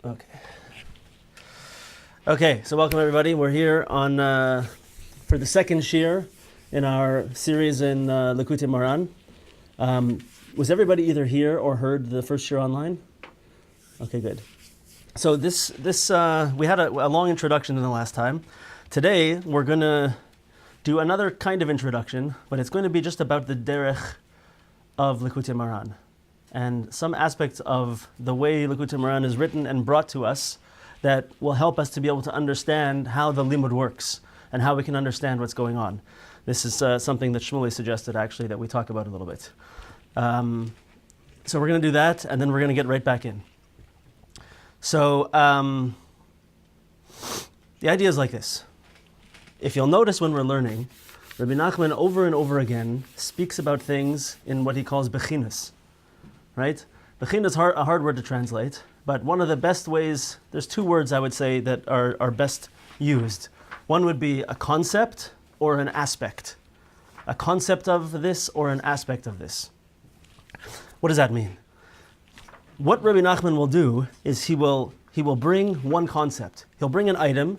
Okay. Okay, so welcome everybody. We're here on for the second shiur in our series in Likutei Moharan. Was everybody either here or heard the first shiur online? Okay, good. So this we had a long introduction in the last time. Today we're going to do another kind of introduction, but it's going to be just about the derech of Likutei Moharan and some aspects of the way Likutei Moharan is written and brought to us that will help us to be able to understand how the limud works and how we can understand what's going on. This is something that Shmuley suggested actually that we talk about a little bit. So we're going to do that, and then we're going to get right back in. So the idea is like this. If you'll notice when we're learning, Rebbe Nachman over and over again speaks about things in what he calls bechinas, right? Bechina is a hard word to translate, but one of the best ways, there's two words I would say that are best used. One would be a concept or an aspect. A concept of this or an aspect of this. What does that mean? What Rebbe Nachman will do is he will bring one concept. He'll bring an item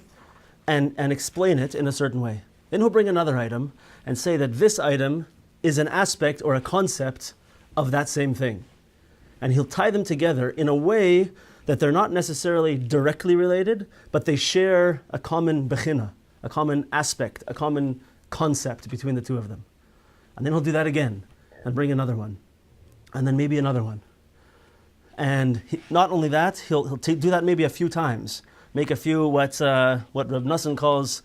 and explain it in a certain way. Then he'll bring another item and say that this item is an aspect or a concept of that same thing. And he'll tie them together in a way that they're not necessarily directly related, but they share a common bechina, a common aspect, a common concept between the two of them. And then he'll do that again and bring another one. And then maybe another one. And not only that, he'll do that maybe a few times. Make a few what Rebbe Nachman calls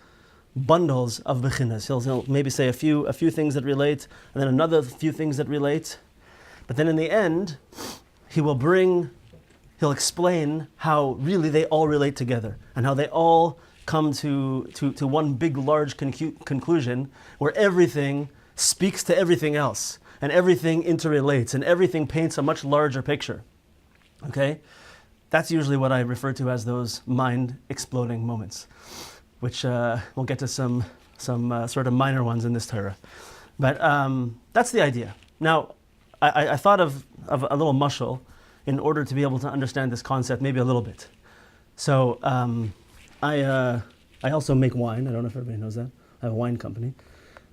bundles of bechinas. He'll maybe say a few things that relate, and then another few things that relate. But then in the end, he'll explain how really they all relate together, and how they all come to one big large conclusion where everything speaks to everything else, and everything interrelates, and everything paints a much larger picture. Okay? That's usually what I refer to as those mind-exploding moments, which we'll get to some sort of minor ones in this Torah. But that's the idea. Now, I thought of a little mashal in order to be able to understand this concept maybe a little bit. So I also make wine. I don't know if everybody knows that. I have a wine company.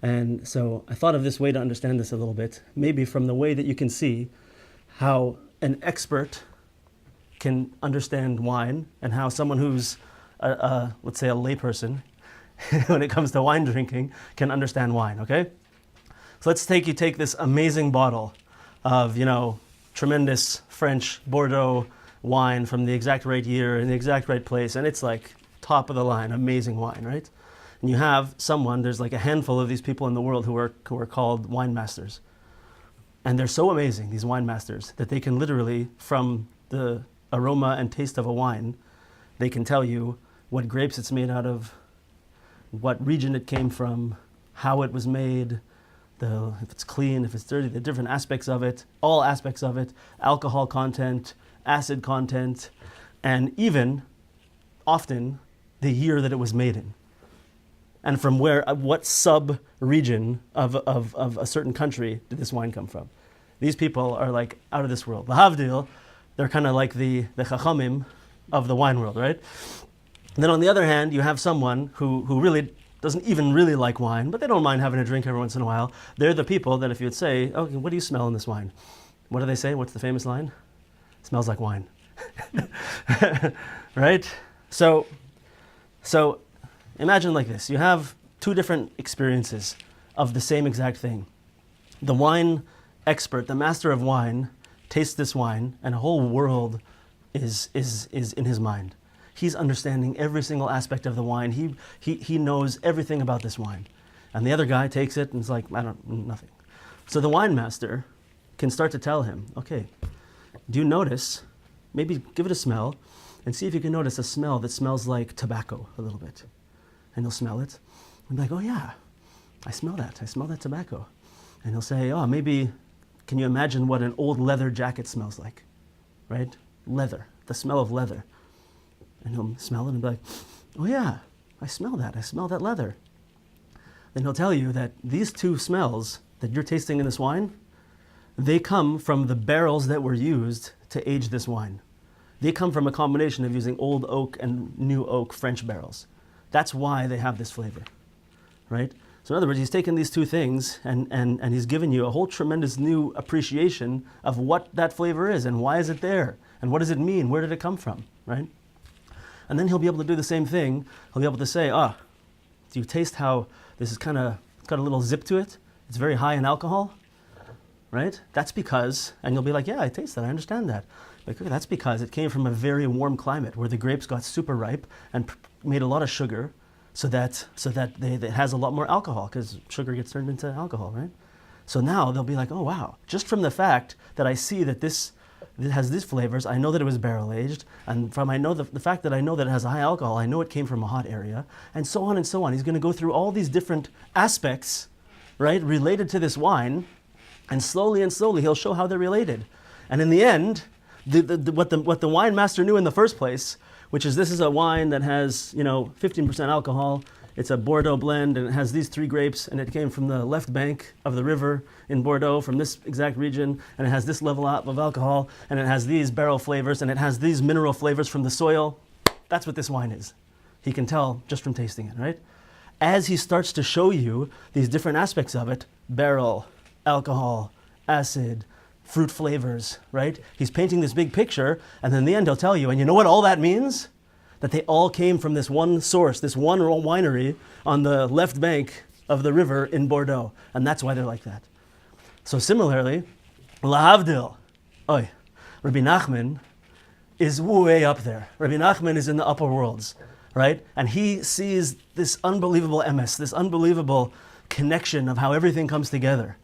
And so I thought of this way to understand this a little bit, maybe from the way that you can see how an expert can understand wine and how someone who's, let's say, a layperson, when it comes to wine drinking, can understand wine, okay? So let's take this amazing bottle of, tremendous French Bordeaux wine from the exact right year in the exact right place, and it's like top of the line, amazing wine, right? And you have there's like a handful of these people in the world who are called wine masters. And they're so amazing, these wine masters, that they can literally, from the aroma and taste of a wine, they can tell you what grapes it's made out of, what region it came from, how it was made, if it's clean, if it's dirty, the different aspects of it, all aspects of it, alcohol content, acid content, and even, often, the year that it was made in. And from what sub-region of a certain country did this wine come from. These people are like out of this world. L'havdil, they're kind of like the chachamim of the wine world, right? And then on the other hand, you have someone who really doesn't even really like wine, but they don't mind having a drink every once in a while. They're the people that if you'd say, okay, what do you smell in this wine? What do they say? What's the famous line? It smells like wine. Right? So imagine like this. You have two different experiences of the same exact thing. The wine expert, the master of wine, tastes this wine, and a whole world is in his mind. He's understanding every single aspect of the wine. He knows everything about this wine. And the other guy takes it and is like, nothing. So the wine master can start to tell him, okay, do you notice, maybe give it a smell, and see if you can notice a smell that smells like tobacco a little bit. And he'll smell it, and be like, oh yeah, I smell that tobacco. And he'll say, oh, maybe, can you imagine what an old leather jacket smells like, right? Leather, the smell of leather. And he'll smell it and be like, oh yeah, I smell that leather. Then he'll tell you that these two smells that you're tasting in this wine, they come from the barrels that were used to age this wine. They come from a combination of using old oak and new oak French barrels. That's why they have this flavor, right? So in other words, he's taken these two things and he's given you a whole tremendous new appreciation of what that flavor is and why is it there and what does it mean, where did it come from, right? And then he'll be able to do the same thing. He'll be able to say, do you taste how this is it's got a little zip to it? It's very high in alcohol, right? That's because, and you'll be like, yeah, I taste that, I understand that. Like, okay, that's because it came from a very warm climate where the grapes got super ripe and made a lot of sugar so that it has a lot more alcohol because sugar gets turned into alcohol, right? So now they'll be like, oh wow, just from the fact that I see that it has these flavors, I know that it was barrel aged, and from the fact that I know that it has a high alcohol, I know it came from a hot area, and so on and so on. He's going to go through all these different aspects, right, related to this wine, and slowly he'll show how they're related. And in the end, what the wine master knew in the first place, which is this is a wine that has 15% alcohol. It's a Bordeaux blend, and it has these 3 grapes, and it came from the left bank of the river in Bordeaux, from this exact region, and it has this level of alcohol, and it has these barrel flavors, and it has these mineral flavors from the soil. That's what this wine is. He can tell just from tasting it, right? As he starts to show you these different aspects of it, barrel, alcohol, acid, fruit flavors, right? He's painting this big picture, and then in the end he'll tell you, and you know what all that means? That they all came from this one source, this one winery on the left bank of the river in Bordeaux, and that's why they're like that. So similarly, lahavdil, Rebbe Nachman is way up there. Rebbe Nachman is in the upper worlds, right? And he sees this unbelievable emes, this unbelievable connection of how everything comes together.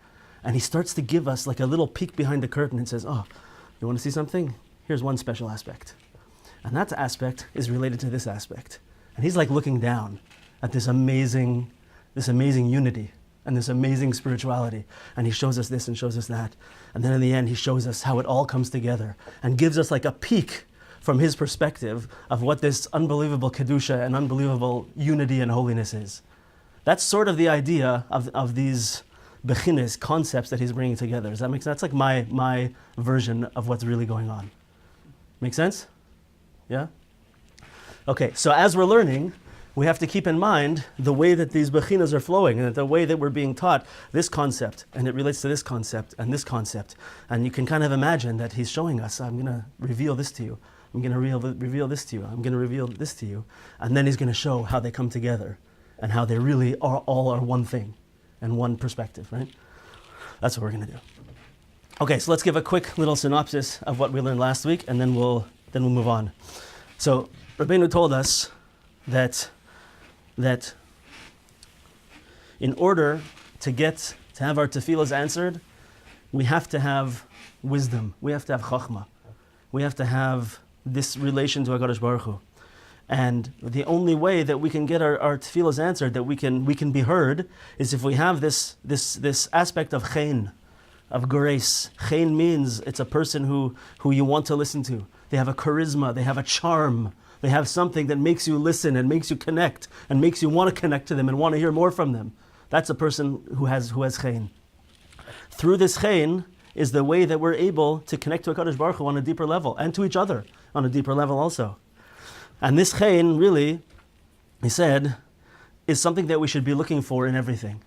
And he starts to give us like a little peek behind the curtain and says, you want to see something? Here's one special aspect. And that aspect is related to this aspect. And he's like looking down at this amazing unity and this amazing spirituality. And he shows us this and shows us that. And then in the end, he shows us how it all comes together and gives us like a peek from his perspective of what this unbelievable kedusha and unbelievable unity and holiness is. That's sort of the idea of these bechinas, concepts that he's bringing together. Does that make sense? That's like my version of what's really going on. Make sense? Yeah? Okay, so as we're learning, we have to keep in mind the way that these bechinas are flowing and the way that we're being taught this concept, and it relates to this concept and this concept. And you can kind of imagine that he's showing us, I'm going to reveal this to you. I'm going to reveal this to you. I'm going to reveal this to you. And then he's going to show how they come together and how they really all are one thing and one perspective, right? That's what we're going to do. Okay, so let's give a quick little synopsis of what we learned last week, and then we'll move on. So Rabbeinu told us that in order to have our tefillas answered, we have to have wisdom. We have to have chachma. We have to have this relation to HaKadosh Baruch Hu. And the only way that we can get our tefillas answered, that we can be heard, is if we have this aspect of chen, of grace. Chen means it's a person who you want to listen to. They have a charisma, they have a charm, they have something that makes you listen and makes you connect and makes you want to connect to them and want to hear more from them. That's a person who has chen. Through this chen is the way that we're able to connect to HaKadosh Baruch Hu on a deeper level and to each other on a deeper level also. And this chen really, he said, is something that we should be looking for in everything.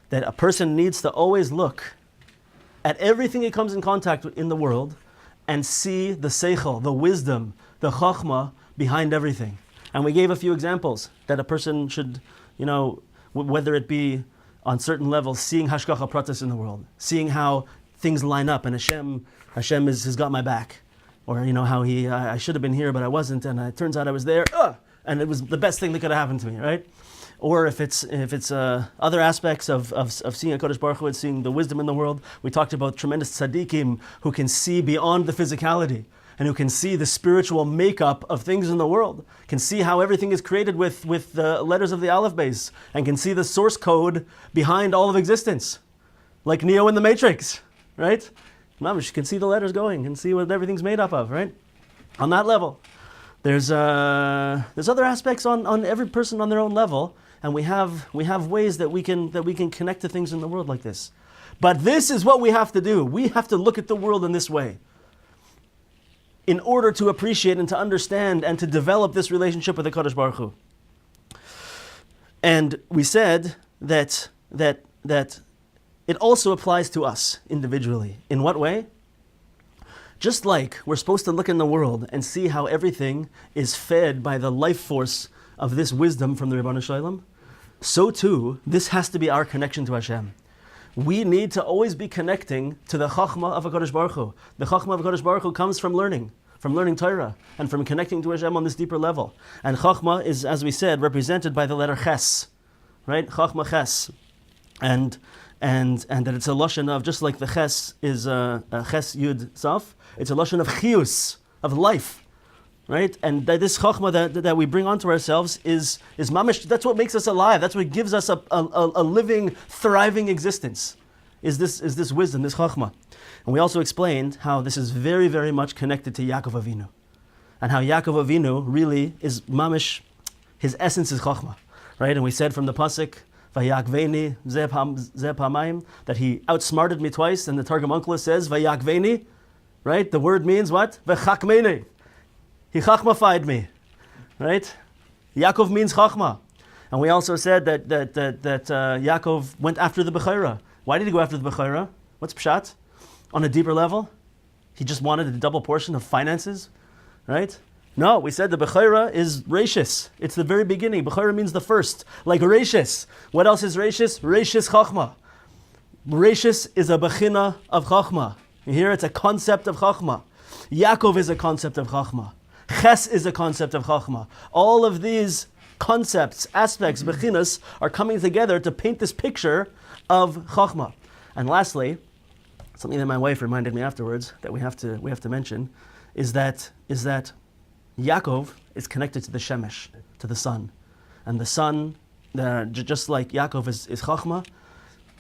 That a person needs to always look at everything he comes in contact with in the world and see the seichel, the wisdom, the chachma behind everything. And we gave a few examples that a person should, whether it be on certain levels, seeing hashgacha pratis in the world, seeing how things line up and Hashem has got my back. Or how I should have been here but I wasn't, and it turns out I was there, and it was the best thing that could have happened to me, right? Or if it's other aspects of seeing HaKadosh Baruch Hu and seeing the wisdom in the world. We talked about tremendous tzaddikim who can see beyond the physicality and who can see the spiritual makeup of things in the world, can see how everything is created with the letters of the Aleph base, and can see the source code behind all of existence, like Neo in the Matrix, right? You can see the letters going and see what everything's made up of, right? On that level. There's other aspects on every person on their own level, and we have ways that we can connect to things in the world like this. But this is what we have to do. We have to look at the world in this way. in order to appreciate and to understand and to develop this relationship with the Kadosh Baruch Hu. And we said that it also applies to us individually. In what way? Just like we're supposed to look in the world and see how everything is fed by the life force of this wisdom from the Ribono Shel Olam, so too, this has to be our connection to Hashem. We need to always be connecting to the Chachma of HaKadosh Baruch Hu. The Chachma of HaKadosh Baruch Hu comes from learning Torah, and from connecting to Hashem on this deeper level. And Chachma is, as we said, represented by the letter Ches, right? Chachma Ches. And that it's a lashon of, just like the Ches is a Ches Yud Saf, it's a lashon of Chiyus, of life. Right? And that this chachma that we bring onto ourselves is mamish, that's what makes us alive. That's what gives us a living, thriving existence. Is this wisdom, this chachma. And we also explained how this is very, very much connected to Yaakov Avinu. And how Yaakov Avinu really is mamish, his essence is chachma. Right? And we said from the pasuk, Vayakveni zeh pamayim, that he outsmarted me twice, and the Targum Onkelos says, Vayakveni, right? The word means what? Vechakmeni. He chachmafied me, right? Yaakov means chachma. And we also said that Yaakov went after the Bechorah. Why did he go after the Bechorah? What's pshat? On a deeper level? He just wanted a double portion of finances, right? No, we said the Bechorah is Reishis. It's the very beginning. Bechorah means the first, like Reishis. What else is Reishis? Reishis chachma. Reishis is a bechina of chachma. You hear? It's a concept of chachma. Yaakov is a concept of chachma. Ches is a concept of Chachma. All of these concepts, aspects, bechinas, are coming together to paint this picture of Chachma. And lastly, something that my wife reminded me afterwards that we have to mention is that Yaakov is connected to the Shemesh, to the sun, and the sun, just like Yaakov is Chachma,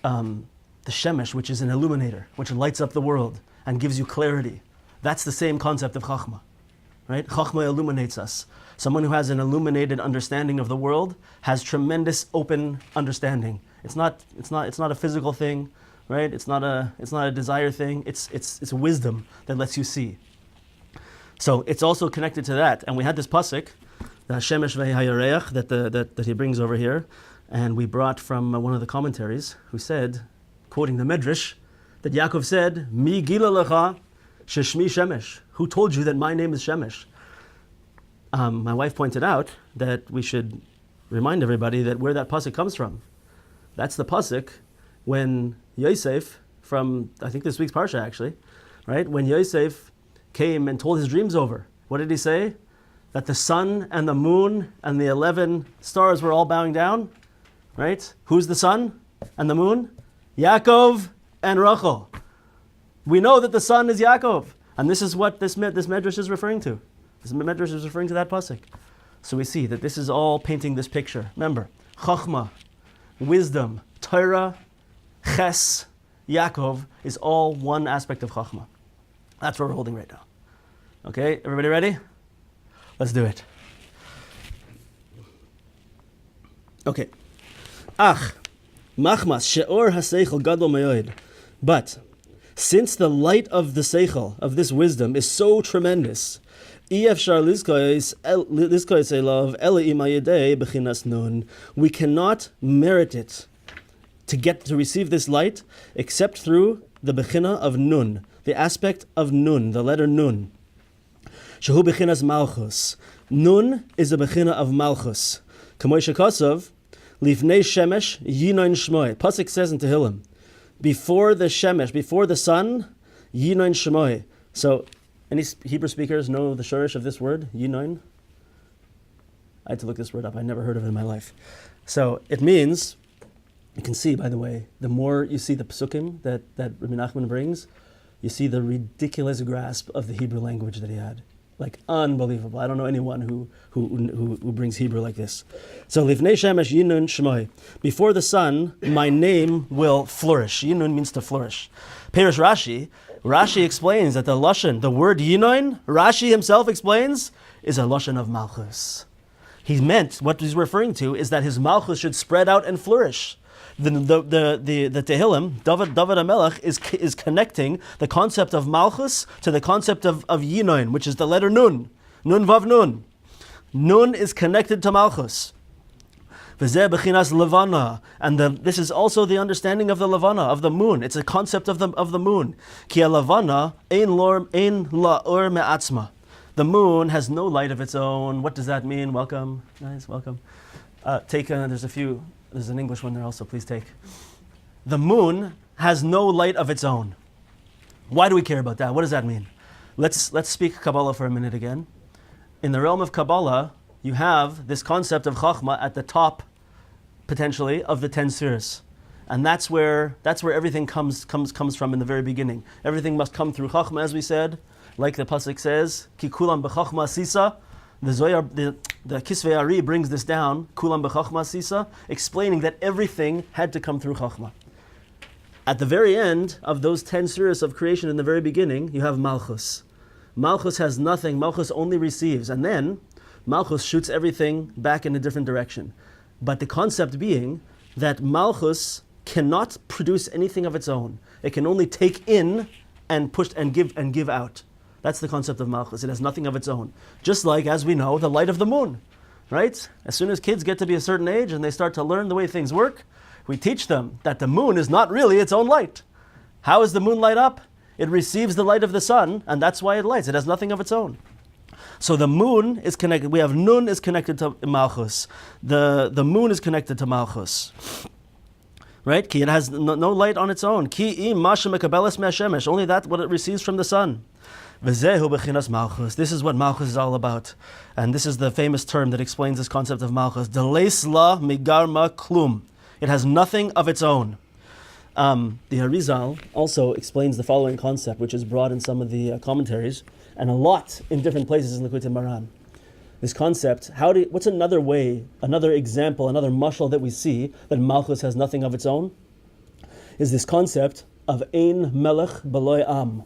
the Shemesh, which is an illuminator, which lights up the world and gives you clarity. That's the same concept of Chachma. Right? Chachma illuminates us. Someone who has an illuminated understanding of the world has tremendous open understanding. It's not a physical thing, right? It's not a desire thing. It's wisdom that lets you see. So it's also connected to that. And we had this pasuk, the Hashemesh ve'hayareach, that he brings over here, and we brought from one of the commentaries who said, quoting the Medrash, that Yaakov said, Mi gila lecha sheshmi shemesh. Who told you that my name is Shemesh? My wife pointed out that we should remind everybody that where that pasuk comes from. That's the pasuk when Yosef, from I think this week's parsha actually, right? When Yosef came and told his dreams over, what did he say? That the sun and the moon and the 11 stars were all bowing down, right? Who's the sun and the moon? Yaakov and Rachel. We know that the sun is Yaakov. And this is what this medrash is referring to. This medrash is referring to that pasuk. So we see that this is all painting this picture. Remember, Chachma, wisdom, Torah, Ches, Yaakov is all one aspect of Chachma. That's what we're holding right now. Okay, everybody ready? Let's do it. Okay. Ach, machmas she'or haseichel gadol me'od. But since the light of the seichel, of this wisdom, is so tremendous, we cannot merit it to receive this light except through the bechina of nun, the aspect of nun, the letter nun. Shehu bechinas malchus. Nun is the bechina of malchus. Kamoy shekosov, lifnei shemesh yinoin shmoy. Pasuk says in Tehillim, before the shemesh, before the sun, yinoin shmoy. So, any Hebrew speakers know the shurish of this word, yinoin? I had to look this word up. I never heard of it in my life. So it means, you can see, by the way, the more you see the psukim that Rebbe Nachman brings, you see the ridiculous grasp of the Hebrew language that he had. Like unbelievable. I don't know anyone who brings Hebrew like this. So Livnei Shemesh Yinun Shmoi. Before the sun, my name will flourish. Yinun means to flourish. Perish Rashi explains that the lashon, the word Yinun, Rashi himself explains, is a lashon of Malthus. He meant, what he's referring to is that his Malthus should spread out and flourish. The Tehillim, David HaMelech is connecting the concept of Malchus to the concept of Yinoin, which is the letter Nun. Nun Vav Nun. Nun is connected to Malchus. V'zeh b'chinas levana, and this is also the understanding of the levana, of the moon. It's a concept of the moon. Ki levana ein la'or me'atzma. The moon has no light of its own. What does that mean? Welcome, guys. Welcome. There's an English one there also. Please take. The moon has no light of its own. Why do we care about that? What does that mean? Let's speak Kabbalah for a minute again. In the realm of Kabbalah, you have this concept of Chachma at the top, potentially, of the 10 sefiros. And that's where everything comes from in the very beginning. Everything must come through Chachma, as we said, like the pasuk says, Ki kulam b'chachma sisa. The Kisvei Ari brings this down, kulam b'chachma sisa, explaining that everything had to come through Chachma. At the very end of those 10 sefiros of creation in the very beginning, you have Malchus. Malchus has nothing, Malchus only receives, and then Malchus shoots everything back in a different direction. But the concept being that Malchus cannot produce anything of its own. It can only take in and push and give out. That's the concept of Malchus. It has nothing of its own. Just like, as we know, the light of the moon, right? As soon as kids get to be a certain age and they start to learn the way things work, we teach them that the moon is not really its own light. How is the moon light up? It receives the light of the sun, and that's why it lights. It has nothing of its own. So the moon is connected. We have Nun is connected to Malchus. The moon is connected to Malchus. Right? Ki, it has no light on its own. Ki im masha mekabeles me'ashemesh. Only that what it receives from the sun. V'zehu b'chinas Malchus. This is what Malchus is all about. And this is the famous term that explains this concept of Malchus. Deleis la migarma klum. It has nothing of its own. The Harizal also explains the following concept, which is brought in some of the commentaries, and a lot in different places in Likutei Moharan. This concept, what's another way, another example, another mashal that we see that Malchus has nothing of its own, is this concept of Ein Melech B'loi Am.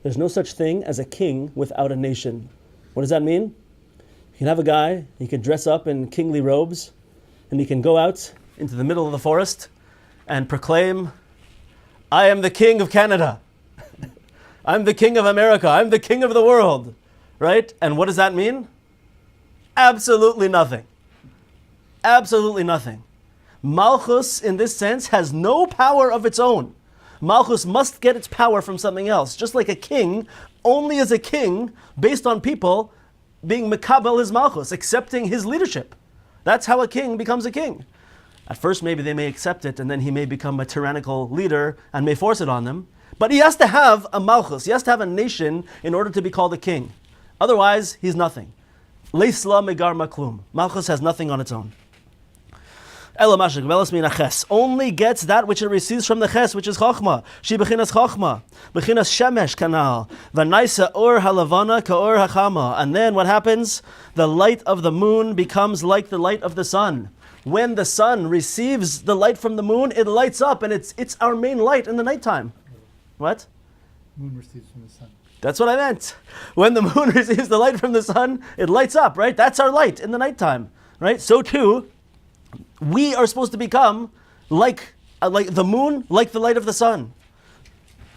There's no such thing as a king without a nation. What does that mean? You can have a guy, he can dress up in kingly robes, and he can go out into the middle of the forest and proclaim, I am the king of Canada. I'm the king of America. I'm the king of the world. Right? And what does that mean? Absolutely nothing. Absolutely nothing. Malchus, in this sense, has no power of its own. Malchus must get its power from something else. Just like a king only is a king based on people being mekabel his Malchus, accepting his leadership. That's how a king becomes a king. At first, maybe they may accept it, and then he may become a tyrannical leader and may force it on them. But he has to have a Malchus. He has to have a nation in order to be called a king. Otherwise, he's nothing. Leisla megar maklum. Malchus has nothing on its own. Only gets that which it receives from the ches, which is Chochma. She bechinas Chochma. Bechinas Shemesh kanal. V'naisa or halavana ka'or hachama. And then what happens? The light of the moon becomes like the light of the sun. When the sun receives the light from the moon, it lights up, and it's our main light in the nighttime. What? Moon receives from the sun. That's what I meant. When the moon receives the light from the sun, it lights up, right? That's our light in the nighttime, right? So too, we are supposed to become like the moon, like the light of the sun.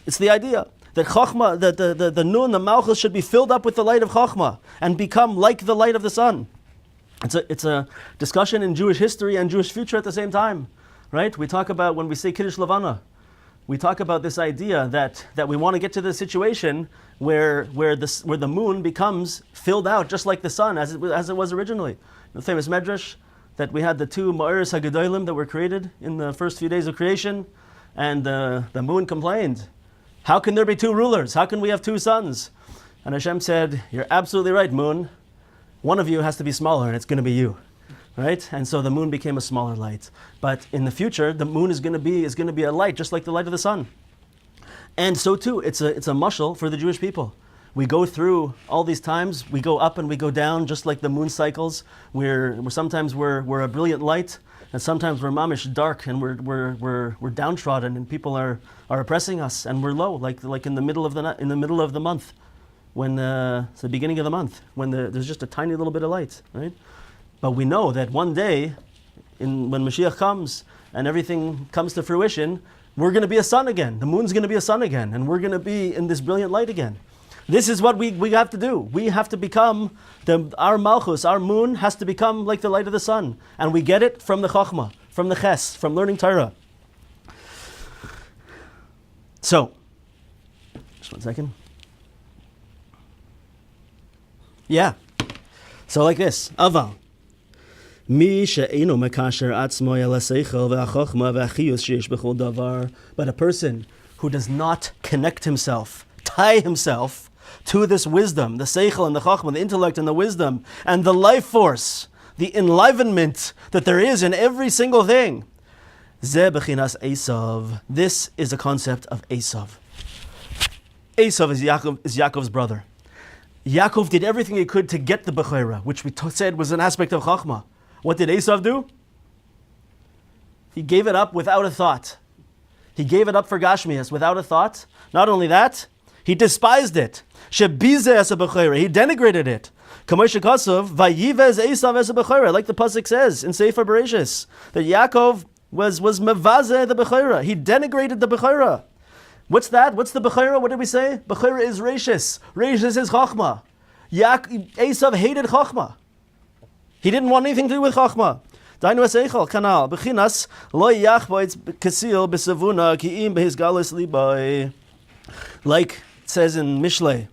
It's the idea that Chochma, the Nun, the Malchus should be filled up with the light of Chochma and become like the light of the sun. It's a discussion in Jewish history and Jewish future at the same time, right? We talk about, when we say Kiddush Levana, we talk about this idea that we want to get to the situation where the moon becomes filled out just like the sun as it was originally. The famous medrash that we had the two Ma'aris HaGedolim that were created in the first few days of creation, and the moon complained, how can there be two rulers? How can we have two suns? And Hashem said, you're absolutely right, moon. One of you has to be smaller, and it's going to be you. Right? And so the moon became a smaller light. But in the future, the moon is going to be a light, just like the light of the sun. And so too, it's a mashal for the Jewish people. We go through all these times, we go up and we go down, just like the moon cycles, where sometimes we're a brilliant light, and sometimes we're mamish dark, and we're downtrodden, and people are oppressing us, and we're low, like in the middle of the month, when it's the beginning of the month, when there's just a tiny little bit of light, right? But we know that one day, when Mashiach comes and everything comes to fruition, we're going to be a sun again. The moon's going to be a sun again, and we're going to be in this brilliant light again. This is what we have to do. We have to become, our Malchus, our moon has to become like the light of the sun. And we get it from the Chochmah, from the Ches, from learning Torah. So, just one second. Yeah. So like this. Aval. But a person who does not connect himself, tie himself to this wisdom, the seichel and the chachma, the intellect and the wisdom, and the life force, the enlivenment that there is in every single thing. Ze bechinas Esav. This is a concept of Esav. Esav is Yaakov's brother. Yaakov did everything he could to get the Bechorah, which we said was an aspect of Chachma. What did Esav do? He gave it up without a thought. He gave it up for Gashmias without a thought. Not only that, he despised it. He denigrated it. Like the pasuk says in Sefer Bereshis, that Yaakov was mevazeh the Bechorah. He denigrated the Bechorah. What's that? What's the Bechorah? What did we say? Bechorah is Reishis. Reishis is Chachma. Esav hated Chachma. He didn't want anything to do with Chachma. Dainu Eseichel, Kanal. Bechinas, lo yachboitz kasil besavuna ki'im behiz galus libai. Like it says in Mishlei,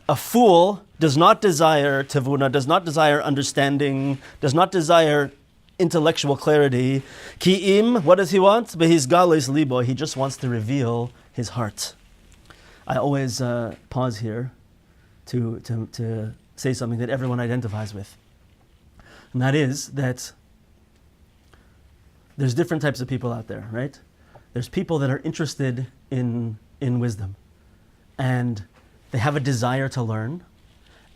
a fool does not desire tevuna, does not desire understanding, does not desire intellectual clarity. Ki'im, what does he want? Behiz galus libai. He just wants to reveal his heart. I always pause here to say something that everyone identifies with. And that is that there's different types of people out there, right? There's people that are interested in wisdom. And they have a desire to learn.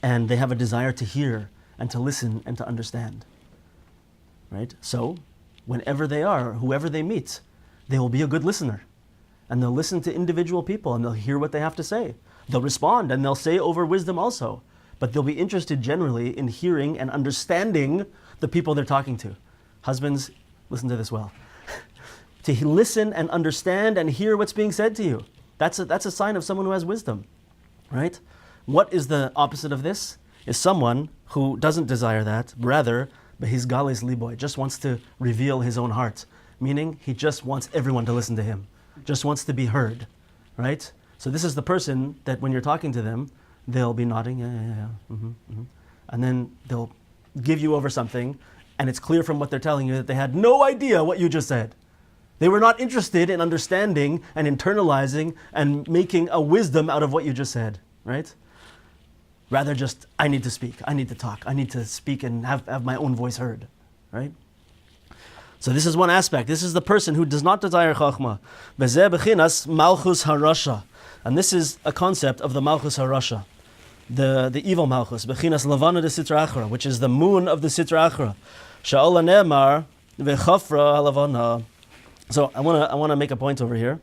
And they have a desire to hear and to listen and to understand. Right? So, whenever they are, whoever they meet, they will be a good listener. And they'll listen to individual people and they'll hear what they have to say. They'll respond and they'll say over wisdom also. But they'll be interested generally in hearing and understanding the people they're talking to. Husbands, listen to this well. To listen and understand and hear what's being said to you. That's a sign of someone who has wisdom, right? What is the opposite of this? Is someone who doesn't desire that, rather, but his galis liboy, just wants to reveal his own heart. Meaning, he just wants everyone to listen to him. Just wants to be heard, right? So this is the person that when you're talking to them, they'll be nodding, yeah. And then they'll give you over something, and it's clear from what they're telling you that they had no idea what you just said. They were not interested in understanding and internalizing and making a wisdom out of what you just said, right? Rather just, I need to speak, I need to talk, I need to speak and have my own voice heard, right? So this is one aspect. This is the person who does not desire Chachma. Bezeh bechinas Malchus harasha. And this is a concept of the Malchus harasha. The evil Malchus. Bechinas Lavana de Sitra Achra, which is the moon of the Sitra Achra. Sha'ola Ne'emar vechafra halavana. So I want to make a point over here.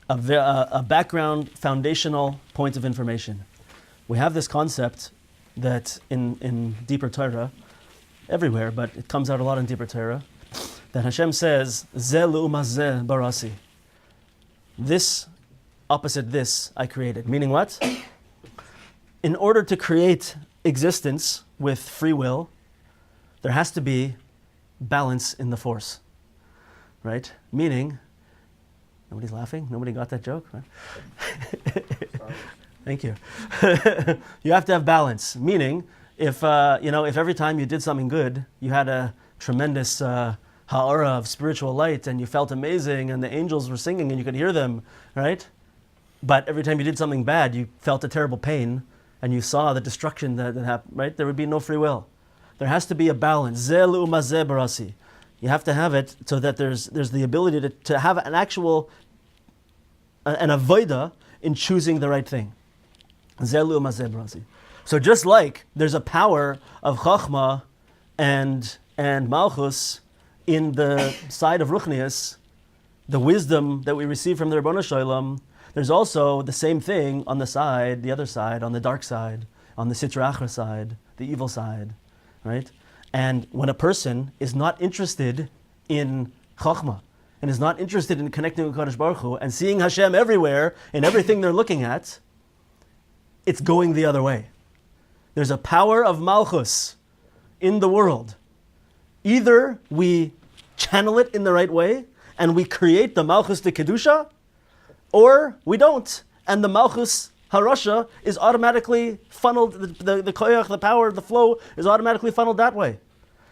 A background, foundational point of information. We have this concept that in deeper Torah, everywhere, but it comes out a lot in deeper Torah, that Hashem says, Ze le'umah ze barasi. This, opposite this, I created. Meaning what? In order to create existence with free will, there has to be balance in the force. Right? Meaning, nobody's laughing? Nobody got that joke? Thank you. You have to have balance. Meaning, if every time you did something good, you had a tremendous ha'ara of spiritual light and you felt amazing and the angels were singing and you could hear them, right? But every time you did something bad, you felt a terrible pain and you saw the destruction that happened, right? There would be no free will. There has to be a balance. Ze le'umah ze barasi. You have to have it so that there's the ability to have an actual, an avodah in choosing the right thing. Ze le'umah ze barasi. So just like there's a power of Chachma and Malchus in the side of Ruchnius, the wisdom that we receive from the Rebbe Nachman, there's also the same thing on the other side, on the dark side, on the Sitra Achra side, the evil side, right? And when a person is not interested in Chachma, and is not interested in connecting with Kadosh Baruch Hu, and seeing Hashem everywhere, in everything they're looking at, it's going the other way. There's a power of Malthus in the world. Either we channel it in the right way, and we create the Malchus de Kedusha, or we don't, and the Malchus Harasha is automatically funneled, the koyach, the power, the flow is automatically funneled that way.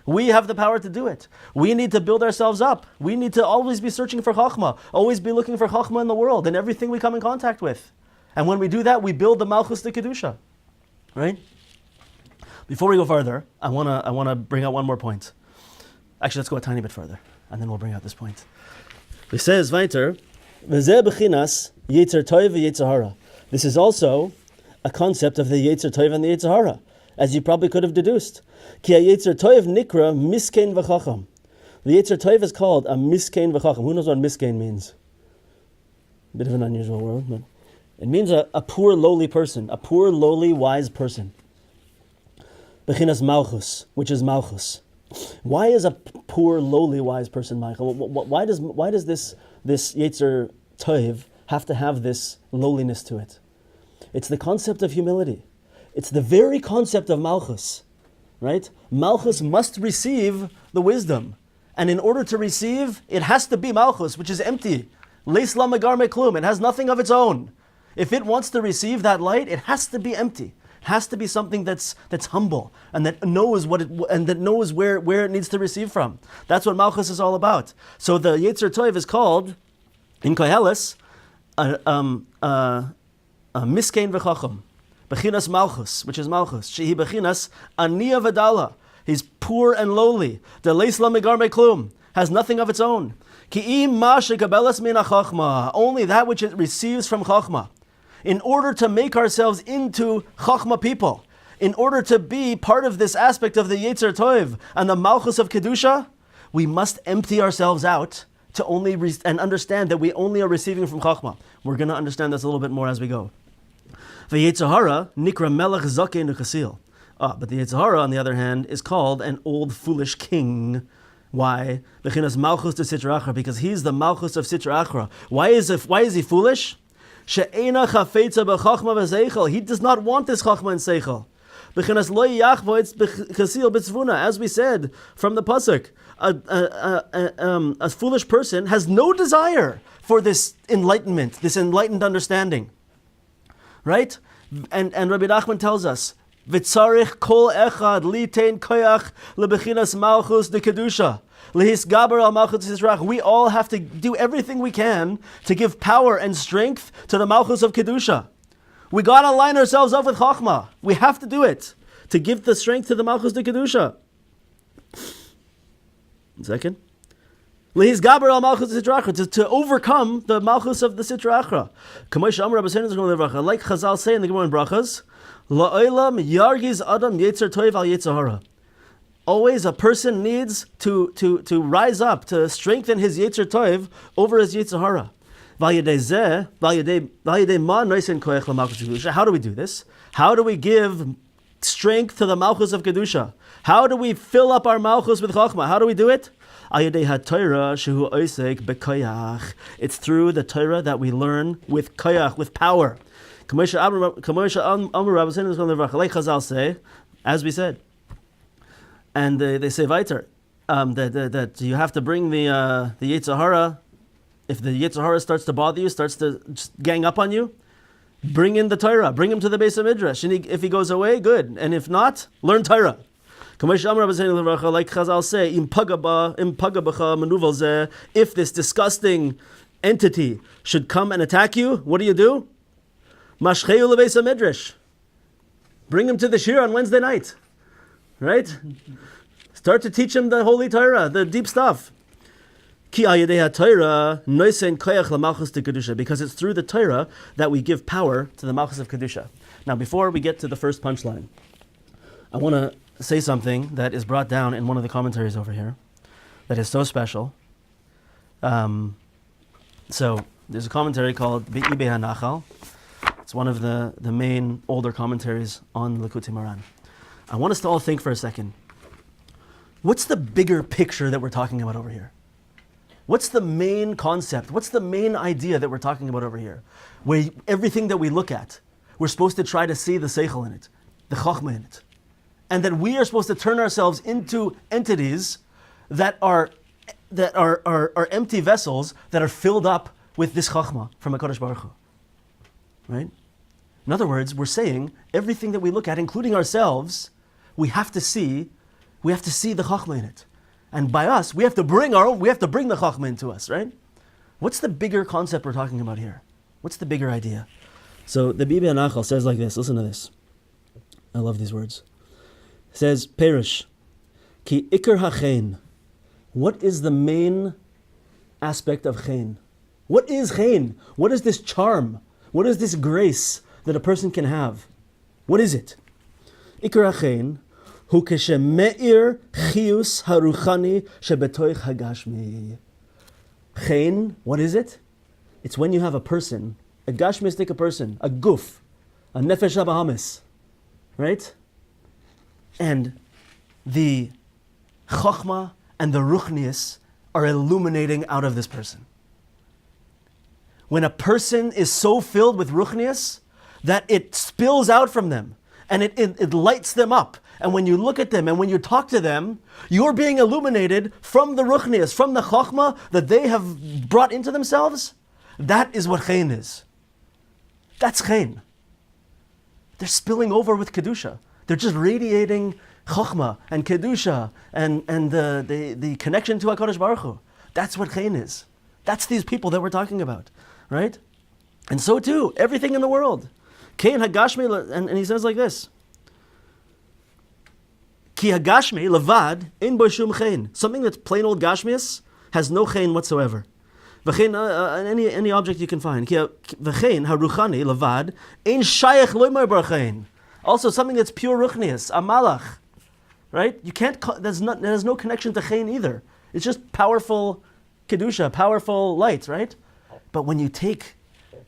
We have the power to do it. We need to build ourselves up. We need to always be searching for Chachma, always be looking for Chachma in the world, and everything we come in contact with. And when we do that, we build the Malchus de Kedusha. Right? Before we go further, I want to bring out one more point. Actually, let's go a tiny bit further, and then we'll bring out this point. It says, weiter, V'zeh b'chinas yetzer toiv v'yetzer hara. This is also a concept of the yetzer toiv and the yetzer hara, as you probably could have deduced. Ki yetzer toiv nikra miskein v'chacham. The yetzer toiv is called a miskein v'chacham. Who knows what miskein means? Bit of an unusual word, but it means a poor, lowly person, a poor, lowly, wise person. B'chinas malchus, which is malchus. Why is a poor, lowly, wise person, Michael? Why does this Yetzer Toiv have to have this lowliness to it? It's the concept of humility. It's the very concept of Malchus, right? Malchus must receive the wisdom. And in order to receive, it has to be Malchus, which is empty. Leis la megar meklum. It has nothing of its own. If it wants to receive that light, it has to be empty. It has to be something that's humble and that knows where it needs to receive from. That's what Malchus is all about. So the Yetzer Toiv is called in Koheles Miskein v'chacham, Bechinas Malchus, which is Malchus. Shehi Bechinas Aniya v'dala. He's poor and lowly. The Leis la megar meklum, has nothing of its own. Ki im ma shekabelas min hachachma, only that which it receives from Chachma. In order to make ourselves into Chachma people, in order to be part of this aspect of the Yetzer Toiv and the Malchus of Kedusha, we must empty ourselves out to only and understand that we only are receiving from Chachma. We're going to understand this a little bit more as we go. The Yetzer Hara nikra melech zakein uchasil. But the Yetzer Hara, on the other hand, is called an old foolish king. Why? Bechinas Malchus de Sitra Achra, because he's the Malchus of Sitra Achra. Why is he foolish? He does not want this chachma and seichel. As we said from the pasuk, a foolish person has no desire for this enlightenment, this enlightened understanding, right? And Rebbe Nachman tells us, "V'tzarich kol echad litein koyach lebechinas malchus de kedusha." We all have to do everything we can to give power and strength to the Malchus of Kedusha. We got to line ourselves up with Chachma. We have to do it to give the strength to the Malchus de Kedusha. 1 second. To overcome the Malchus of the Sitra Achra. Like Chazal say in the Gemara in Brachas, La'olam yargiz adam yetzer toiv al yetzer hara. Always a person needs to rise up, to strengthen his Yetzer Toiv over his Yetzer Hara. How do we do this? How do we give strength to the Malchus of Kedusha? How do we fill up our Malchus with Chachma? How do we do it? It's through the Torah that we learn with koyach, with power. Like Chazal say, as we said, and they say weiter that you have to bring the Yetzer Hara. If the Yetzer Hara starts to bother you, starts to just gang up on you, bring in the Torah. Bring him to the Beis HaMidrash. And if he goes away, good. And if not, learn Torah. Like Chazal say, if this disgusting entity should come and attack you, what do? Mashcheu leBeis HaMidrash. Bring him to the shiur on Wednesday night. Right? Start to teach him the Holy Torah, the deep stuff. Because it's through the Torah that we give power to the Malchus of Kedusha. Now, before we get to the first punchline, I want to say something that is brought down in one of the commentaries over here that is so special. So, there's a commentary called Be Hanako. It's one of the main older commentaries on Likutei Moharan. I want us to all think for a second. What's the bigger picture that we're talking about over here? What's the main concept? What's the main idea that we're talking about over here? Where everything that we look at, we're supposed to try to see the seichel in it, the chokhmah in it. And that we are supposed to turn ourselves into entities that are empty vessels that are filled up with this chokhmah from HaKadosh Baruch Hu. Right? In other words, we're saying everything that we look at, including ourselves, we have to see the chokhmah in it. And by us, we have to bring the chokhmah into us, right? What's the bigger concept we're talking about here? What's the bigger idea? So the Be Hanako says like this, listen to this. I love these words. It says, Perish, ki ikar hachein. What is the main aspect of chein? What is chein? What is this charm? What is this grace that a person can have? What is it? Ikar hachein, hu keshemeir chius haruchani shebetoich hagashmi. Chein, what is it? It's when you have a person, a gashmistic person, a guf, a nefesh habahamis, right? And the chokhmah and the ruchnius are illuminating out of this person. When a person is so filled with ruchnius that it spills out from them and it lights them up. And when you look at them and when you talk to them, you're being illuminated from the ruchnius, from the chokhmah that they have brought into themselves. That is what chein is. That's chein. They're spilling over with kedusha. They're just radiating chokhmah and kedusha and the connection to HaKadosh Baruch Hu. That's what chein is. That's these people that we're talking about, right? And so too, everything in the world. Kein hagashmi, and he says like this. Ki hagashmi levad in bo shum chein. Something that's plain old gashmius has no chein whatsoever. V'chein, any object you can find. V'chein haruchani levad ein shayach loymar bar chein. Also, something that's pure ruchnius, a malach, right? You can't. There's no connection to chein either. It's just powerful kedusha, powerful light, right? But when you take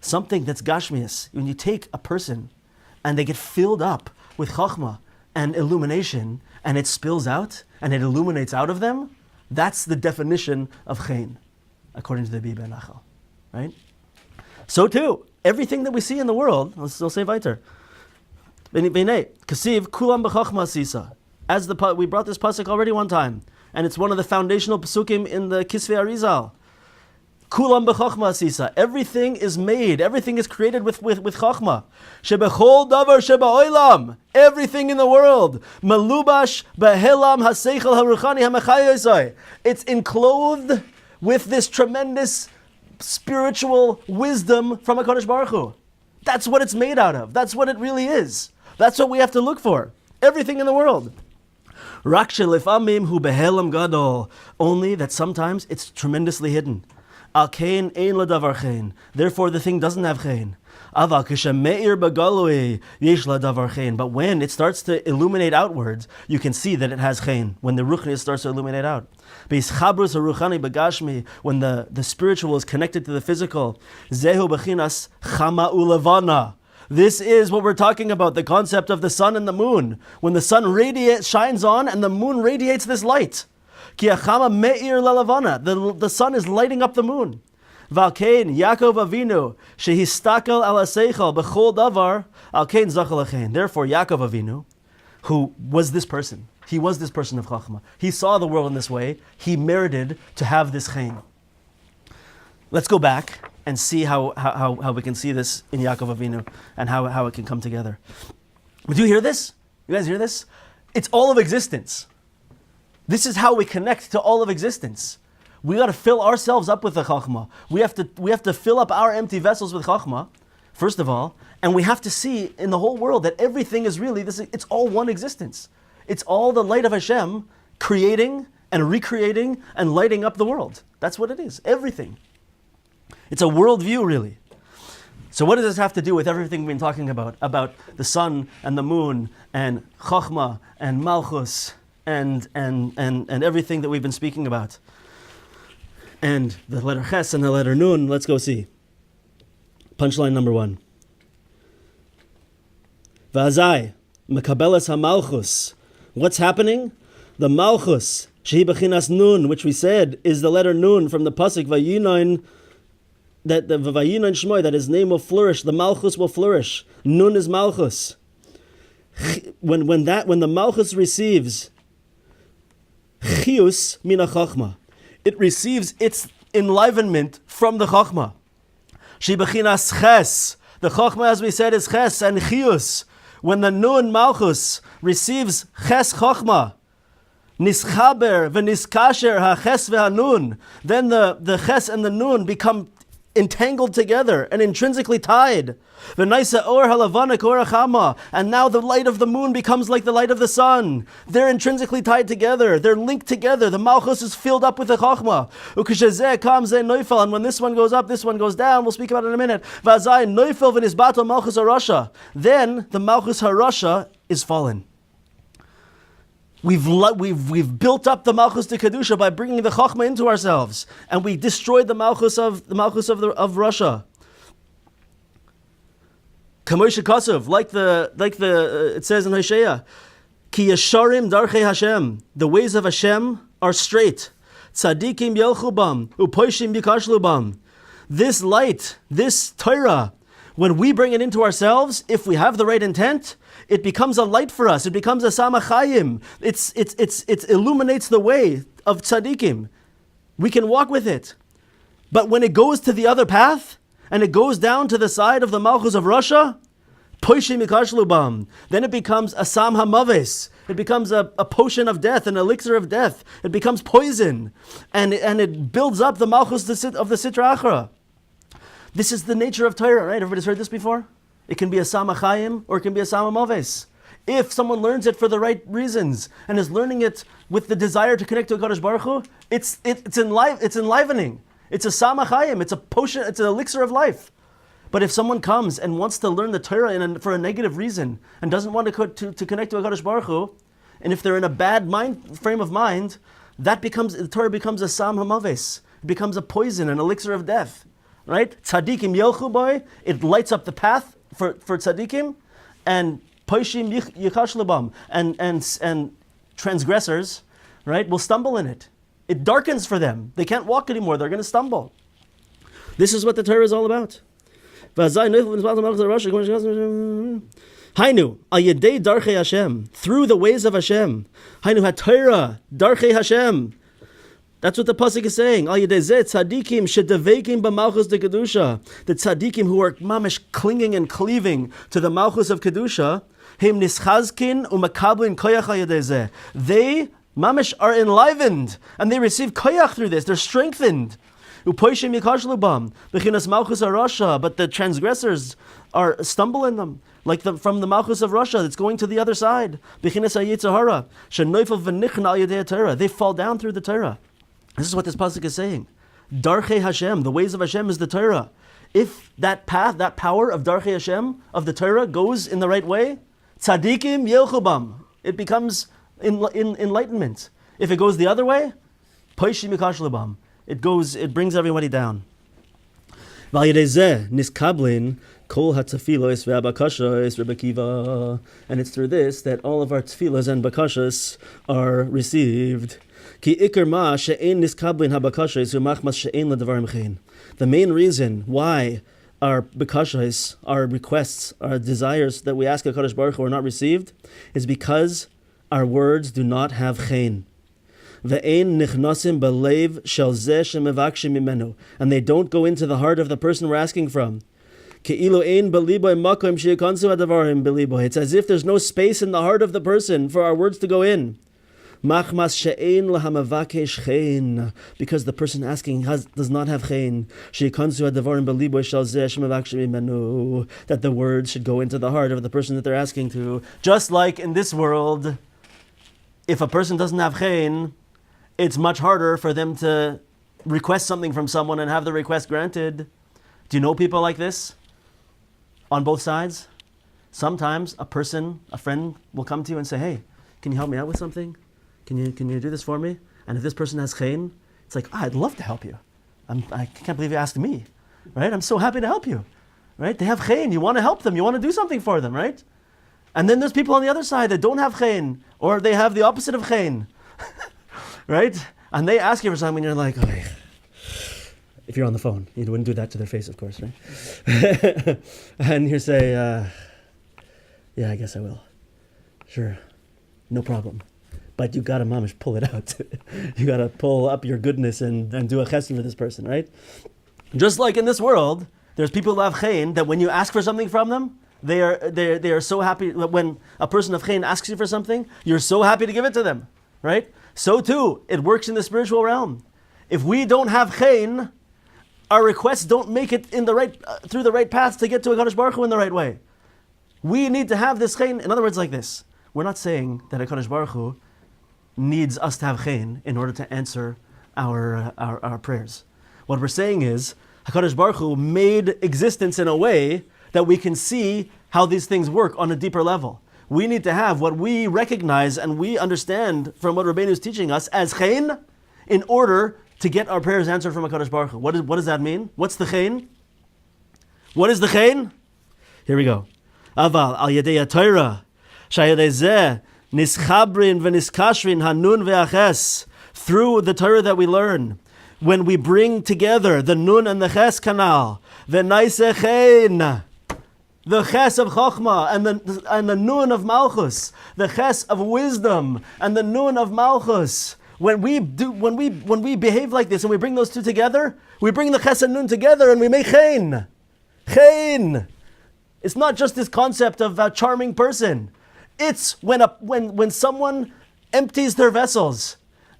something that's gashmius, when you take a person and they get filled up with chokhmah and illumination, and it spills out and it illuminates out of them, that's the definition of chein, according to the Be Hanako, right? So too, everything that we see in the world, let's still say weiter. Kasiv kulam b'chokhmah sisa. As we brought this pasuk already one time, and it's one of the foundational pasukim in the Kisvei Arizal. Kulam b'chokhmah sisa. Everything is made. Everything is created with chokhmah. Shebechol davar shebaolam. Everything in the world. Malubash behelam haseichel haruchani hamachayosai. It's enclothed with this tremendous spiritual wisdom from HaKadosh Baruch Hu. That's what it's made out of. That's what it really is. That's what we have to look for. Everything in the world. Rak shelifamim hu behelam gadol. Only that sometimes it's tremendously hidden. Al kain ein ladavar chein. Therefore the thing doesn't have chein. Aval kishameir bagaloi yesh ladavar chein. But when it starts to illuminate outwards, you can see that it has chein. When the ruchnius starts to illuminate out. Beischabrus haruchani bagashmi. When the spiritual is connected to the physical. Zehu bechinas chama ulavana. This is what we're talking about, the concept of the sun and the moon. When the sun shines on and the moon radiates this light. Ki achama me'ir lalavana. The sun is lighting up the moon. Valkein Yaakov Avinu shehistakel al aseichel bechol davar alkein zachal achein. Therefore, Yaakov Avinu, who was this person, he was this person of Chachma. He saw the world in this way. He merited to have this chein. Let's go back and see how we can see this in Yaakov Avinu and how it can come together. Do you hear this? You guys hear this? It's all of existence. This is how we connect to all of existence. We got to fill ourselves up with the Chachma. We have to fill up our empty vessels with Chachma, first of all, and we have to see in the whole world that everything is really this. It's all one existence. It's all the light of Hashem creating and recreating and lighting up the world. That's what it is. Everything. It's a worldview, really. So what does this have to do with everything we've been talking about the sun and the moon and Chachma and Malthus and everything that we've been speaking about? And the letter Ches and the letter Nun, let's go see. Punchline number 1. V'azai, mekabelas hamalchus. What's happening? The Malchus, Shehi Bechinas Nun, which we said is the letter Nun from the pasuk Vayinain, that the Vayinain Shmoy, that his name will flourish. The Malchus will flourish. Nun is Malchus. When the Malchus receives chius mina chachma, it receives its enlivenment from the chachma. Shehi Bechinas Ches. The chachma, as we said, is ches and chius. When the Nun Malchus receives ches chachma, nischaber v'niskasher ha-ches v'ha-nun, then the ches and the nun become entangled together and intrinsically tied. V'naisa or halavana kor chama, and now the light of the moon becomes like the light of the sun. They're intrinsically tied together. They're linked together. The malchus is filled up with the chachma. Ukeshezeh kam zeh noifel, and when this one goes up, this one goes down. We'll speak about it in a minute. V'azai noifel v'nisbato malchus harasha. Then the malchus harasha is fallen. We've built up the Malchus de Kedusha by bringing the Chachma into ourselves, and we destroyed the Malchus of Russia. Kamoshe Kosov, it says in Hosea, Ki Yesharim Darchei Hashem, the ways of Hashem are straight. Tzadikim Yelchu Bam, Upoishim Yikashlu Bam. This light, this Torah, when we bring it into ourselves, if we have the right intent, it becomes a light for us. It becomes a samachayim. It illuminates the way of tzaddikim. We can walk with it. But when it goes to the other path, and it goes down to the side of the Malchus of Russia, poishim mikashlu bam, then it becomes a sam hamaves. It becomes a potion of death, an elixir of death. It becomes poison. And it builds up the Malchus of the Sitra Achra. This is the nature of Torah, right? Everybody's heard this before? It can be a samachayim or it can be a samamaves. If someone learns it for the right reasons and is learning it with the desire to connect to HaKadosh Baruch Hu, it's enlivening. It's a samachayim. It's a potion. It's an elixir of life. But if someone comes and wants to learn the Torah for a negative reason and doesn't want to connect to HaKadosh Baruch Hu, and if they're in a bad frame of mind, the Torah becomes a sam hamaves. It becomes a poison, an elixir of death. Right? Tzadikim yelchu boy, it lights up the path for tzadikim, and poishim yikash lebam, and transgressors, right, will stumble in it. It darkens for them. They can't walk anymore. They're going to stumble. This is what the Torah is all about. Hainu al yedei darchei Hashem, through the ways of Hashem. Hainu haTorah darchei Hashem. That's what the pasuk is saying. Al yedei zeh tzadikim shedavekim b'malchus de kedusha. The tzadikim who are mamish clinging and cleaving to the malchus of kedusha. Him nischazkin umakablin koyach al yedei zeh. They mamish are enlivened and they receive koyach through this. They're strengthened. Upoishim yikashlu bam b'chinas malchus harasha. But the transgressors stumble in them, from the malchus of Russia that's going to the other side. B'chinas hayetzer hara shenoifel v'nichna al yedei Torah. They fall down through the Torah. This is what this pasuk is saying. Darchei Hashem, the ways of Hashem is the Torah. If that path, that power of Darchei Hashem, of the Torah, goes in the right way, tzadikim yelchu bam, it becomes enlightenment. If it goes the other way, poishim yikashlu bam, it brings everybody down. V'al yedei zeh niskablin kol hatzafilos ve'abakashos Rebbe Kiva, and it's through this that all of our tefillos and bakashos are received. The main reason why our bekashos, our requests, our desires that we ask HaKadosh Baruch Hu are not received is because our words do not have chen. And they don't go into the heart of the person we're asking from. It's as if there's no space in the heart of the person for our words to go in. Because the person asking does not have chen. That the words should go into the heart of the person that they're asking to. Just like in this world, if a person doesn't have chen, it's much harder for them to request something from someone and have the request granted. Do you know people like this? On both sides? Sometimes a friend will come to you and say, hey, can you help me out with something? Can you do this for me? And if this person has chen, it's like, I'd love to help you. I can't believe you asked me, right? I'm so happy to help you, right? They have chen. You want to help them. You want to do something for them, right? And then there's people on the other side that don't have chen, or they have the opposite of chen. right? And they ask you for something and you're like, oh, if you're on the phone, you wouldn't do that to their face, of course, right? And you say, yeah, I guess I will. Sure, no problem. But you gotta, mamish, pull it out. You gotta pull up your goodness and do a chesed for this person, right? Just like in this world, there's people who have chen that when you ask for something from them, they are so happy. When a person of chen asks you for something, you're so happy to give it to them, right? So too, it works in the spiritual realm. If we don't have chen, our requests don't make it in the right through the right paths to get to HaKadosh Baruch Hu in the right way. We need to have this chen. In other words, like this: we're not saying that HaKadosh Baruch Hu needs us to have chen in order to answer our prayers. What we're saying is HaKadosh Baruch Hu made existence in a way that we can see how these things work on a deeper level. We need to have what we recognize and we understand from what Rabbeinu is teaching us as chen in order to get our prayers answered from HaKadosh Baruch Hu. What does that mean? What's the chen? What is the chen? Here we go. Aval al yedei Torah shayedei zeh nischabrin v'niskashrin hanun ve'aches. Through the Torah that we learn, when we bring together the nun and the ches canal, the naise chen, the ches of chokhmah and the nun of Malthus, the ches of wisdom and the nun of Malthus. When we behave like this and we bring those two together, we bring the ches and nun together and we make chen. Chen. It's not just this concept of a charming person. It's when someone empties their vessels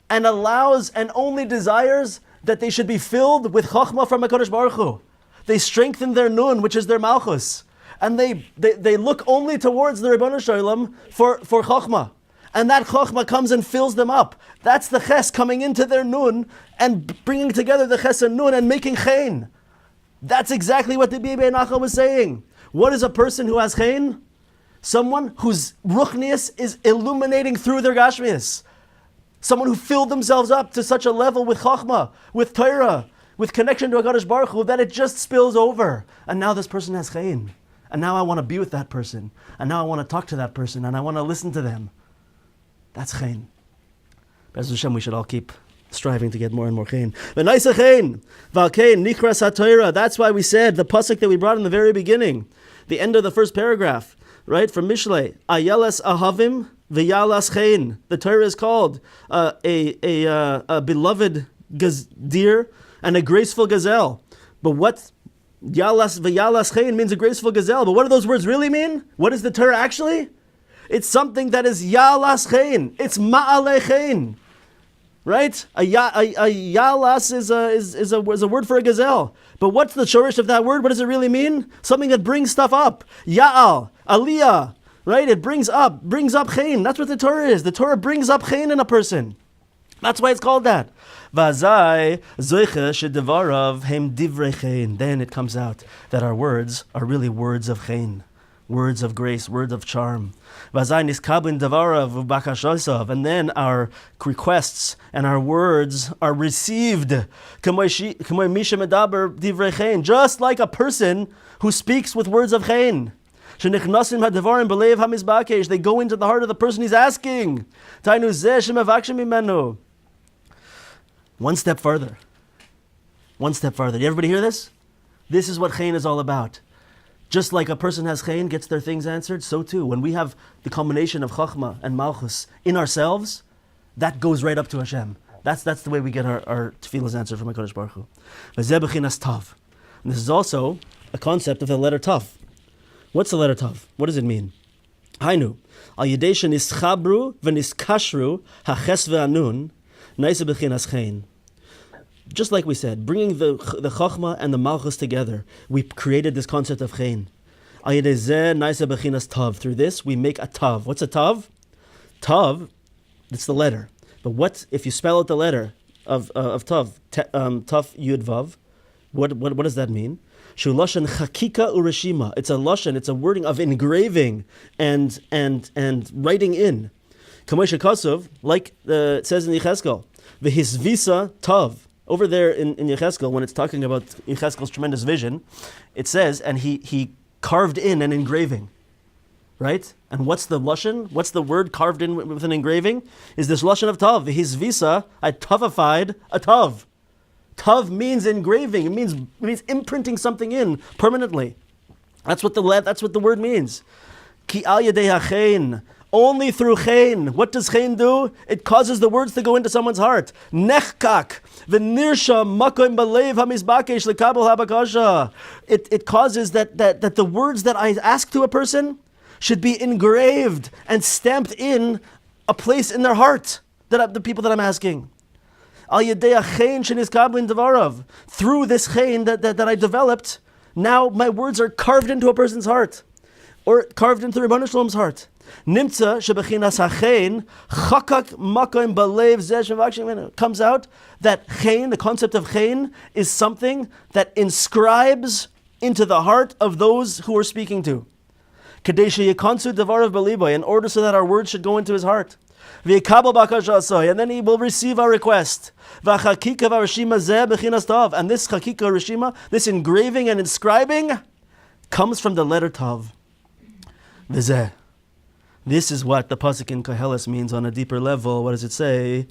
and allows and only desires that they should be filled with chokhmah from HaKadosh Baruch Hu. They strengthen their nun, which is their malchus, and they look only towards the Ribono Shel Olam for chokhmah. And that chokhmah comes and fills them up. That's the ches coming into their nun and bringing together the ches and nun and making chen. That's exactly what the Be Hanako was saying. What is a person who has chen? Someone whose ruchnius is illuminating through their gashmius. Someone who filled themselves up to such a level with chokhmah, with Torah, with connection to HaKadosh Baruch Hu, that it just spills over. And now this person has chen. And now I want to be with that person. And now I want to talk to that person. And I want to listen to them. That's chen. Be'ez Hashem, we should all keep striving to get more and more chen. V'naisa chen, v'alkein nikras ha'Torah. That's why we said the pasuk that we brought in the very beginning, the end of the first paragraph, right, from Mishlei, Ayeles ahavim v'yalas chen. The Torah is called a beloved deer and a graceful gazelle. But what yalas v'yalas chen means a graceful gazelle. But what do those words really mean? What is the Torah actually? It's something that is yalas chen. It's ma'ale chen. Right? A yalas is a word for a gazelle. But what's the shorish of that word? What does it really mean? Something that brings stuff up. Ya'al, aliyah, right? It brings up chen. That's what the Torah is. The Torah brings up chen in a person. That's why it's called that. Vazai zoiche shedevarav hem divrei chen. Then it comes out that our words are really words of chen. Words of grace, words of charm. Vazai niskabin devarav ubakashosav. And then our requests and our words are received. K'moy misha medaber divrei chen. Just like a person who speaks with words of chen. Shenichnasim hadevarim belev hamizbakesh. They go into the heart of the person he's asking. Tainu zeh shemavakshim imenu. One step further. Did everybody hear this? This is what chen is all about. Just like a person has chen, gets their things answered, so too, when we have the combination of chachma and malchus in ourselves, that goes right up to Hashem. That's the way we get our tefillahs answered from HaKadosh Baruch Hu. V'zeh b'chinas tav. And this is also a concept of the letter tav. What's the letter tav? What does it mean? Hainu, al yedei shenischabru v'niskashru haches ve'anun naisa b'chinas chen. Just like we said, bringing the Chachma and the Malchus together, we created this concept of Chen. Through this, we make a Tav. What's a Tav? Tav, it's the letter. But what if you spell out the letter of Tav, Tav Yud Vav? What does that mean? Shuloshan Chakika Ureshima. It's a lashon. It's a wording of engraving and writing in. Kamosha Kasov, like it says in Yecheskel, v'hisvisa Tav. Over there in Yecheskel, when it's talking about Yecheskel's tremendous vision, it says, and he carved in an engraving. right? And what's the lashon? What's the word carved in with an engraving? Is this lashon of tav? His visa, I tavified a tav. Tav means engraving. It means imprinting something in permanently. That's what the word means. Ki al yedei hachein. Only through chein. What does chein do? It causes the words to go into someone's heart. Nechkak v'nirsha makom balev hamizbakesh lekabel habakasha. It causes that the words that I ask to a person should be engraved and stamped in a place in their heart. The people that I'm asking. Al yedei chein sheniskablin devarav. Through this chein that I developed, now my words are carved into a person's heart, or carved into Rebbe Shalom's heart. Nimtza shebechinas hachein chakak makom balev zeh shemavakshim. Comes out that chein, the concept of chein, is something that inscribes into the heart of those who are speaking to. Kadei sheyikansu devarav beliboy, in order so that our words should go into his heart. V'yikabel bakashasoi, and then he will receive our request. V'chakika v'rishima zeh bechinas tav, and this chakika rishima, this engraving and inscribing, comes from the letter tav. V'zeh. This is what the pasuk in Koheles means on a deeper level. What does it say?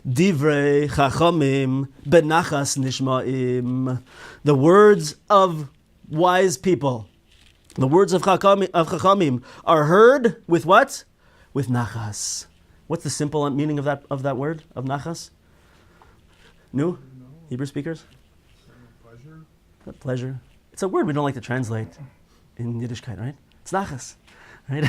Divrei chachamim benachas nishma'im. The words of wise people, the words of chachamim are heard with what? With nachas. What's the simple meaning of that word, of nachas? No? Hebrew speakers? Pleasure. Pleasure. It's a word we don't like to translate in Yiddishkeit, right? It's nachas. Right?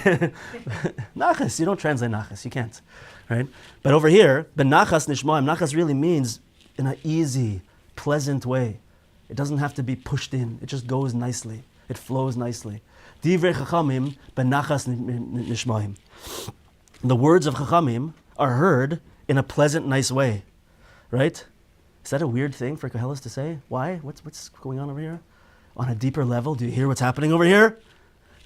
Nachas, you don't translate nachas, you can't. Right? But over here, benachas nishmaim, nachas really means in an easy, pleasant way. It doesn't have to be pushed in, it just goes nicely. It flows nicely. Divrei chachamim benachas nishmaim. The words of chachamim are heard in a pleasant, nice way. Right? Is that a weird thing for Koheles to say? Why? What's going on over here? On a deeper level, do you hear what's happening over here?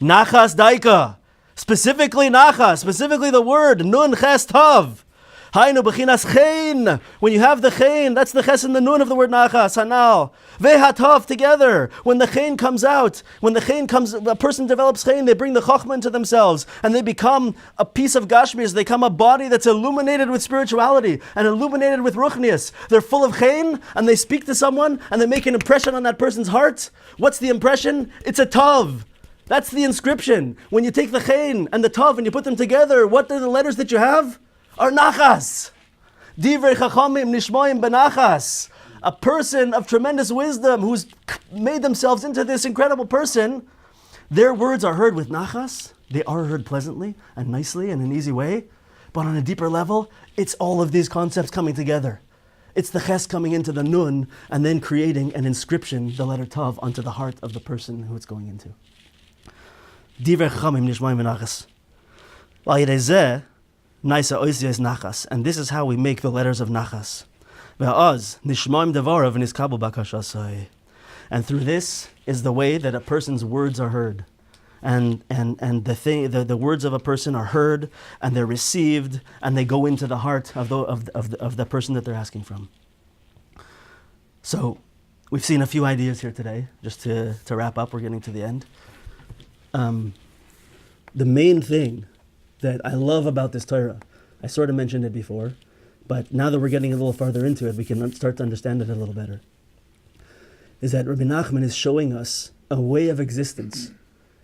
Nachas daika. Specifically nachas, specifically the word nun ches tav. Hainu bechinas chein. When you have the chein, that's the ches and the nun of the word nachas, hanal. Vehatav together. When the chein comes out, a person develops chein, they bring the chokhmah into themselves, and they become a piece of gashmias, they become a body that's illuminated with spirituality, and illuminated with ruchnias. They're full of chein, and they speak to someone, and they make an impression on that person's heart. What's the impression? It's a tav. That's the inscription. When you take the chein and the tav and you put them together, what are the letters that you have? Are nachas. Divrei chachamim nishmoim benachas. A person of tremendous wisdom who's made themselves into this incredible person, their words are heard with nachas. They are heard pleasantly and nicely in an easy way. But on a deeper level, it's all of these concepts coming together. It's the ches coming into the nun and then creating an inscription, the letter tav, onto the heart of the person who it's going into. Divrei chachamim nishmoim benachas. V'al yedei zeh naisa oisiyas nachas, and this is how we make the letters of nachas. Ve'az nishmoim devarav v'niskabel bakashasai, and through this is the way that a person's words are heard, and the words of a person are heard, and they're received, and they go into the heart of the person that they're asking from. So, we've seen a few ideas here today. Just to wrap up, we're getting to the end. The main thing that I love about this Torah, I sort of mentioned it before, but now that we're getting a little farther into it, we can start to understand it a little better, is that Rebbe Nachman is showing us a way of existence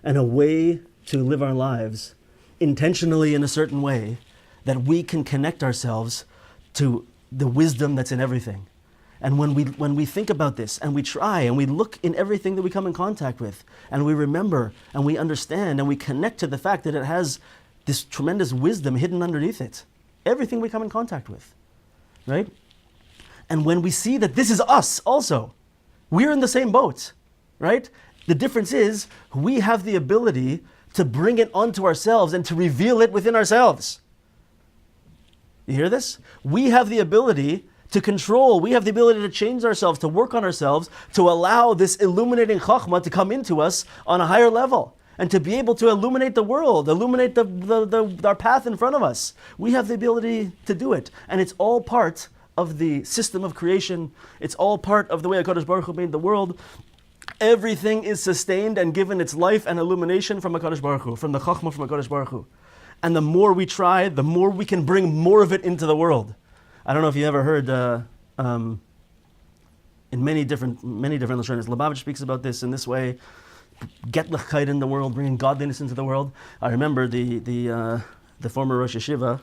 and a way to live our lives intentionally in a certain way that we can connect ourselves to the wisdom that's in everything. And when we think about this, and we try, and we look in everything that we come in contact with, and we remember, and we understand, and we connect to the fact that it has this tremendous wisdom hidden underneath it. Everything we come in contact with, right? And when we see that this is us also, we're in the same boat, right? The difference is we have the ability to bring it onto ourselves and to reveal it within ourselves. You hear this? We have the ability to control, we have the ability to change ourselves, to work on ourselves, to allow this illuminating chachma to come into us on a higher level, and to be able to illuminate the world, illuminate our path in front of us. We have the ability to do it, and it's all part of the system of creation. It's all part of the way HaKadosh Baruch Hu made the world, Everything is sustained and given its life and illumination from HaKadosh Baruch Hu, from the Chachma from HaKadosh Baruch Hu. And the more we try, the more we can bring more of it into the world. I don't know if you ever heard in many different Lashonos, Lubavitch speaks about this in this way: get l'chayt in the world, bringing godliness into the world. I remember the former Rosh Yeshiva,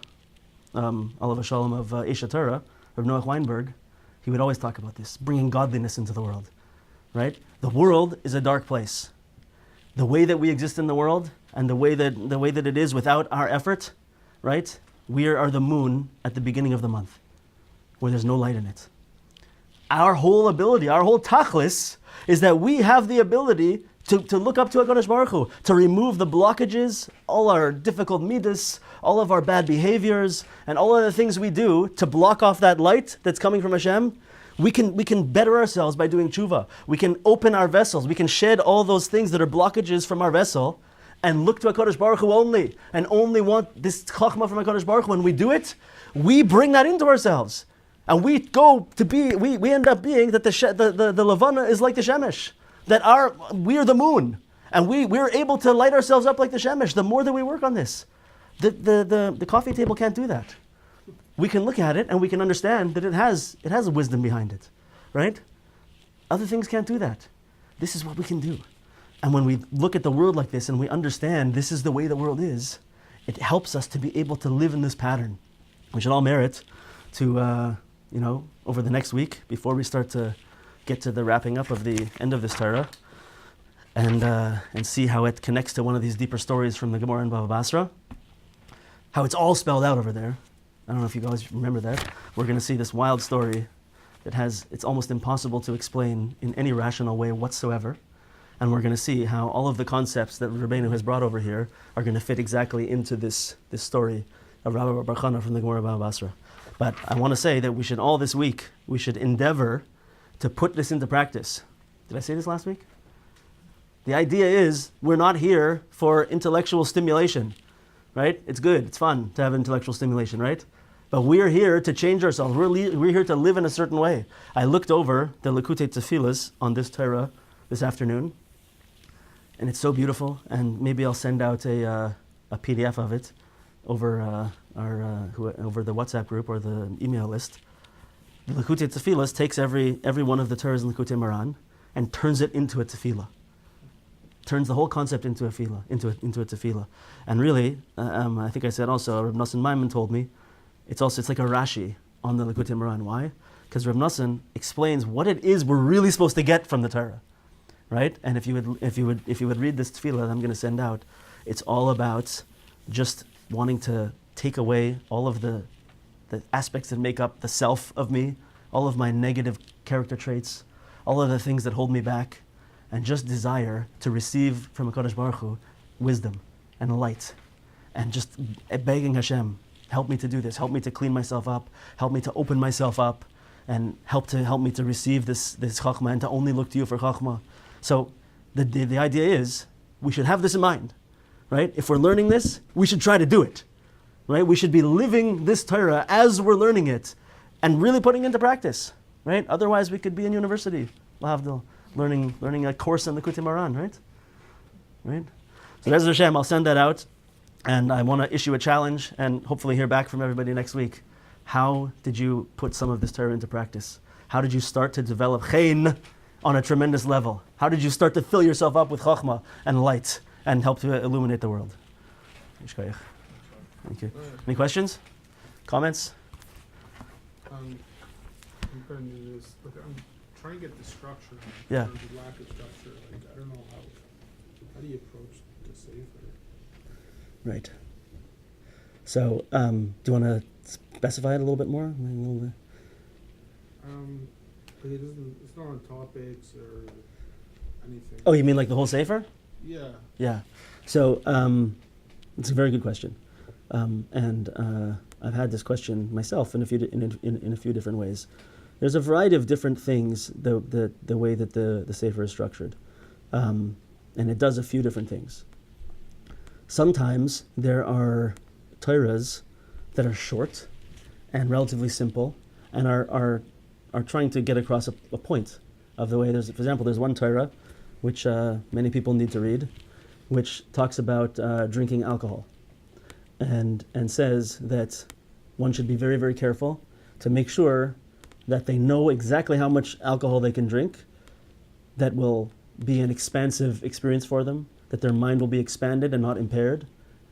Alav Shalom of Esha Torah, Rebbe Noach Weinberg. He would always talk about this, bringing godliness into the world. Right? The world is a dark place. The way that we exist in the world and the way that it is without our effort, right? We are the moon at the beginning of the month, where there's no light in it. Our whole ability, our whole tachlis, is that we have the ability to look up to HaKadosh Baruch Hu, to remove the blockages, all our difficult midas, all of our bad behaviors, and all of the things we do to block off that light that's coming from Hashem. We can better ourselves by doing tshuva. We can open our vessels. We can shed all those things that are blockages from our vessel and look to HaKadosh Baruch Hu only, and only want this chachma from HaKadosh Baruch Hu. When we do it, we bring that into ourselves. And we end up being that the Levana is like the Shemesh. That we are the moon. And we're able to light ourselves up like the Shemesh the more that we work on this. The coffee table can't do that. We can look at it and we can understand that it has a wisdom behind it, right? Other things can't do that. This is what we can do. And when we look at the world like this and we understand this is the way the world is, it helps us to be able to live in this pattern. We should all merit to, over the next week, before we start to get to the wrapping up of the end of this Torah, and see how it connects to one of these deeper stories from the Gemara in Bava Basra, how it's all spelled out over there. I don't know if you guys remember that. We're going to see this wild story that it's almost impossible to explain in any rational way whatsoever. And we're going to see how all of the concepts that Rabbeinu has brought over here are going to fit exactly into this story of Rabbi Bar Chana from the Gemara Bava Basra. But I want to say that we should all this week, we should endeavor to put this into practice. Did I say this last week? The idea is we're not here for intellectual stimulation, right? It's good, it's fun to have intellectual stimulation, right? But we're here to change ourselves. We're here to live in a certain way. I looked over the Likutei Tefillas on this Torah this afternoon, and it's so beautiful. And maybe I'll send out a PDF of it over over the WhatsApp group or the email list. The Likutei Tefillas takes every one of the Torahs in Likutei Moharan and turns it into a tefillah. Turns the whole concept into a tefillah. And really, I think I said also, Rebbe Nachman told me, it's like a Rashi on the Likutei Moharan. Why? Because Rebbe Nachman explains what it is we're really supposed to get from the Torah, right? And if you would read this tefillah that I'm going to send out, it's all about just wanting to take away all of the aspects that make up the self of me, all of my negative character traits, all of the things that hold me back, and just desire to receive from HaKadosh Baruch Hu wisdom and light, and just begging Hashem, help me to do this, help me to clean myself up, help me to open myself up, and help me to receive this chachma and to only look to you for chachma. So the idea is we should have this in mind, right? If we're learning this, we should try to do it, right? We should be living this Torah as we're learning it and really putting it into practice, right? Otherwise, we could be in university, lahavdil, learning a course on the Likutei Moharan, right? So Be'ez Hashem, I'll send that out, and I want to issue a challenge and hopefully hear back from everybody next week. How did you put some of this Torah into practice? How did you start to develop chen on a tremendous level? How did you start to fill yourself up with chachma and light and help to illuminate the world? Thank you. Any questions? Comments? I'm trying to do this. Look, I'm trying to get the structure. Yeah. The lack of structure. Like, I don't know how do you approach the sefer? Right. So, do you want to specify it a little bit more? It's not on topics or anything. Oh, you mean like the whole sefer? Yeah. Yeah. So, it's a very good question. And I've had this question myself in a few different ways. There's a variety of different things the way that the sefer is structured, and it does a few different things. Sometimes there are Torahs that are short and relatively simple, and are trying to get across a point of the way. For example, there's one Torah which many people need to read, which talks about drinking alcohol, and says that one should be very, very careful to make sure that they know exactly how much alcohol they can drink that will be an expansive experience for them, that their mind will be expanded and not impaired,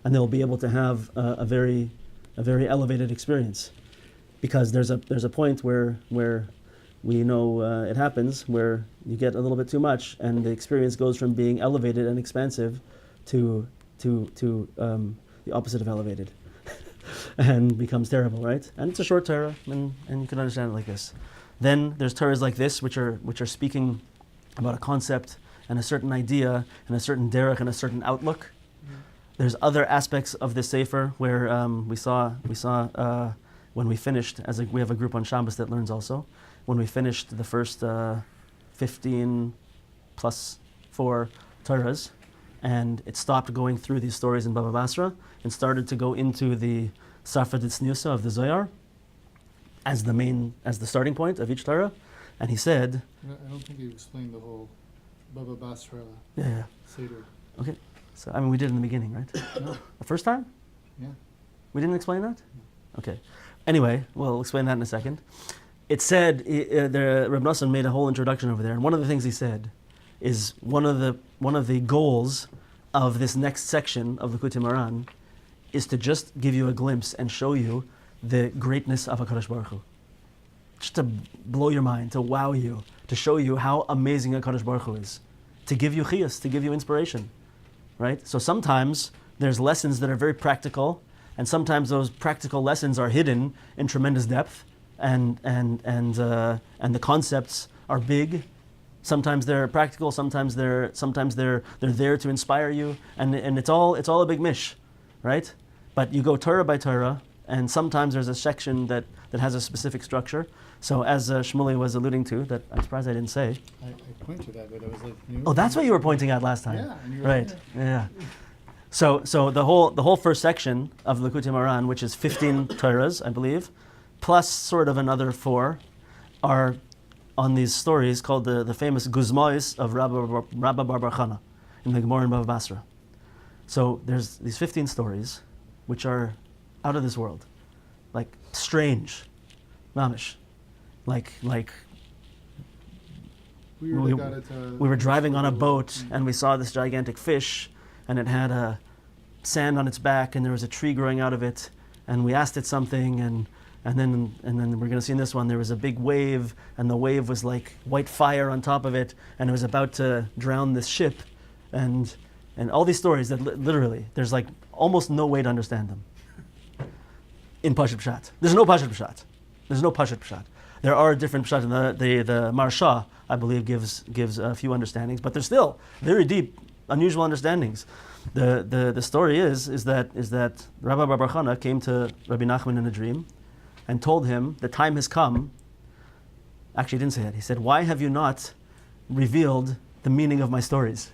and they'll be able to have a very elevated experience. Because there's a point where we know it happens, where you get a little bit too much, and the experience goes from being elevated and expansive to the opposite of elevated, and becomes terrible, right? And it's a short Torah, and you can understand it like this. Then there's Torahs like this, which are speaking about a concept and a certain idea and a certain derech and a certain outlook. Mm-hmm. There's other aspects of this sefer where we saw when we finished, we have a group on Shabbos that learns also. When we finished the first 15 plus 4 Torahs, and it stopped going through these stories in Baba Basra and started to go into the Safra Ditzniusa of the Zohar as the starting point of each Torah. And he said, I don't think you explained the whole Baba Basra yeah. Seder. Okay. So, we did it in the beginning, right? No. The first time? Yeah. We didn't explain that? No. Okay. Anyway, we'll explain that in a second. It said, Rebbe Nachman made a whole introduction over there, and one of the things he said is one of the goals of this next section of Likutei Moharan is to just give you a glimpse and show you the greatness of HaKadosh Baruch Hu. Just to blow your mind, to wow you, to show you how amazing HaKadosh Baruch Hu is, to give you chiyus, to give you inspiration, right? So sometimes there's lessons that are very practical, and sometimes those practical lessons are hidden in tremendous depth, and the concepts are big. Sometimes they're practical, sometimes they're there to inspire you, and it's all a big mish, right? But you go Torah by Torah, and sometimes there's a section that has a specific structure. So as Shmuley was alluding to, that I'm surprised I didn't say. I pointed at it. I was like, Oh, that's what you were pointing at last time. Yeah, and you were Right. like, Yeah. So the whole first section of Likutei Moharan, which is 15 Torahs, I believe, plus sort of another 4, are on these stories called the famous Guzmois of Rabba Bar Chana in the Gemara in Bava Basra. So there's these 15 stories, which are out of this world, like strange, mamish, like we were driving on a boat and we saw this gigantic fish, and it had a sand on its back, and there was a tree growing out of it, and we asked it something, and then we're going to see in this one, there was a big wave, and the wave was like white fire on top of it, and it was about to drown this ship, and all these stories that literally, there's like almost no way to understand them in Pashat Pshat. There's no Pashat Pshat. There's no Pashat Pshat. There are different Pshat, and the Marsha, I believe, gives a few understandings, but there's still very deep, unusual understandings. The story is that Rabbi Bar Chana came to Rebbe Nachman in a dream and told him the time has come. Actually, he didn't say that. He said, "Why have you not revealed the meaning of my stories?"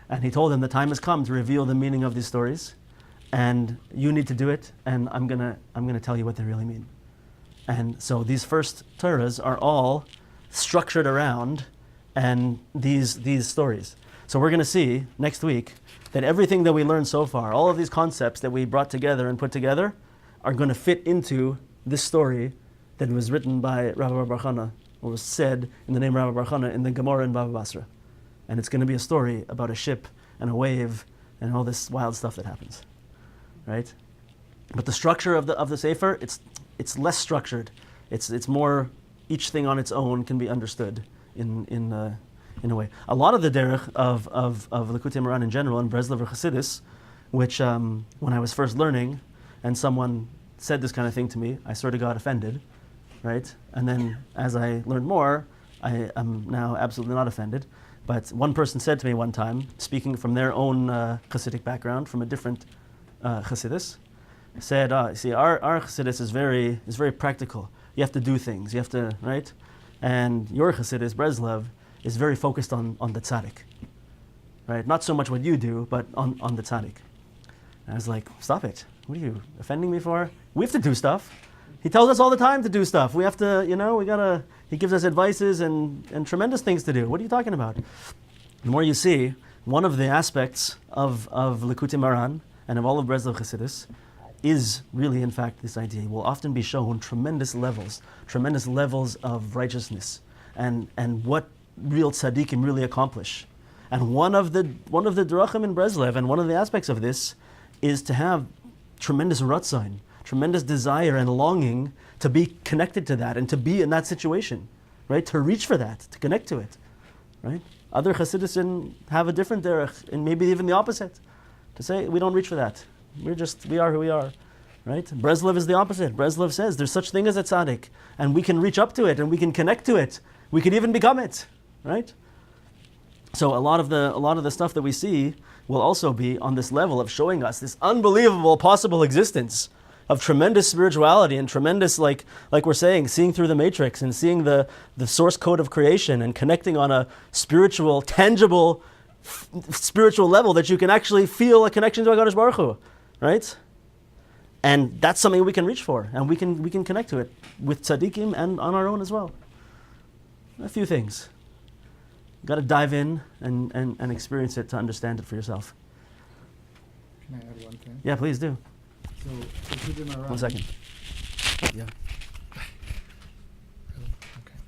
And he told him the time has come to reveal the meaning of these stories, and you need to do it, and I'm gonna tell you what they really mean. And so these first Torahs are all structured around and these stories. So we're going to see next week that everything that we learned so far, all of these concepts that we brought together and put together, are going to fit into this story that was written by Rabbi Bar Chana, or was said in the name of Rabbi Bar Chana in the Gemara in Bava Basra. And it's going to be a story about a ship and a wave and all this wild stuff that happens, right? But the structure of the Sefer, it's less structured. It's more, each thing on its own can be understood in a way. A lot of the derech of Likutei Moharan in general, and Breslov or Chassidus, which when I was first learning, and someone said this kind of thing to me, I sort of got offended, right? And then as I learned more, I am now absolutely not offended. But one person said to me one time, speaking from their own Chassidic background, from a different Chassidus, said, see, our Chassidus is very practical. You have to do things, you have to, right? And your Chassidus, Breslov, is very focused on the tzaddik, right? Not so much what you do, but on the tzaddik. And I was like, stop it. What are you offending me for? We have to do stuff. He tells us all the time to do stuff. We have to, he gives us advices and tremendous things to do. What are you talking about? the more you see, one of the aspects of Likutei Moharan and of all of Breslov Chassidus is really, in fact, this idea. Will often be shown tremendous levels of righteousness, and what real tzaddikim really accomplish. And one of the drachim in Breslov, and one of the aspects of this, is to have tremendous ratzon, tremendous desire and longing to be connected to that and to be in that situation, right? To reach for that, to connect to it, right? Other Chassidisim have a different derech, and maybe even the opposite, to say we don't reach for that. We are who we are, right? Breslov is the opposite. Breslov says there's such thing as a tzaddik, and we can reach up to it, and we can connect to it. We can even become it, right? So a lot of the stuff that we see will also be on this level of showing us this unbelievable possible existence of tremendous spirituality and tremendous, like we're saying, seeing through the matrix and seeing the source code of creation and connecting on a spiritual, tangible, spiritual level that you can actually feel a connection to HaKadosh Baruch Hu, right? And that's something we can reach for, and we can connect to it with tzaddikim and on our own as well. A few things. You've got to dive in and experience it to understand it for yourself. Can I add one thing? Yeah, please do. So, Likutei Moharan. 1 second. Yeah. Okay.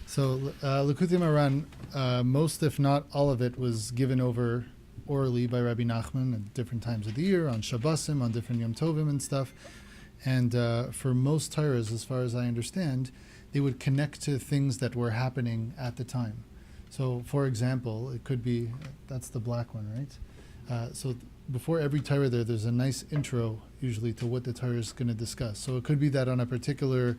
So, Likutei Moharan, most if not all of it was given over orally by Rebbe Nachman at different times of the year, on Shabbosim, on different Yom Tovim and stuff. And for most Torahs, as far as I understand, they would connect to things that were happening at the time. So, for example, it could be, that's the black one, right? So before every Torah there's a nice intro usually to what the Torah is going to discuss. So it could be that on a particular,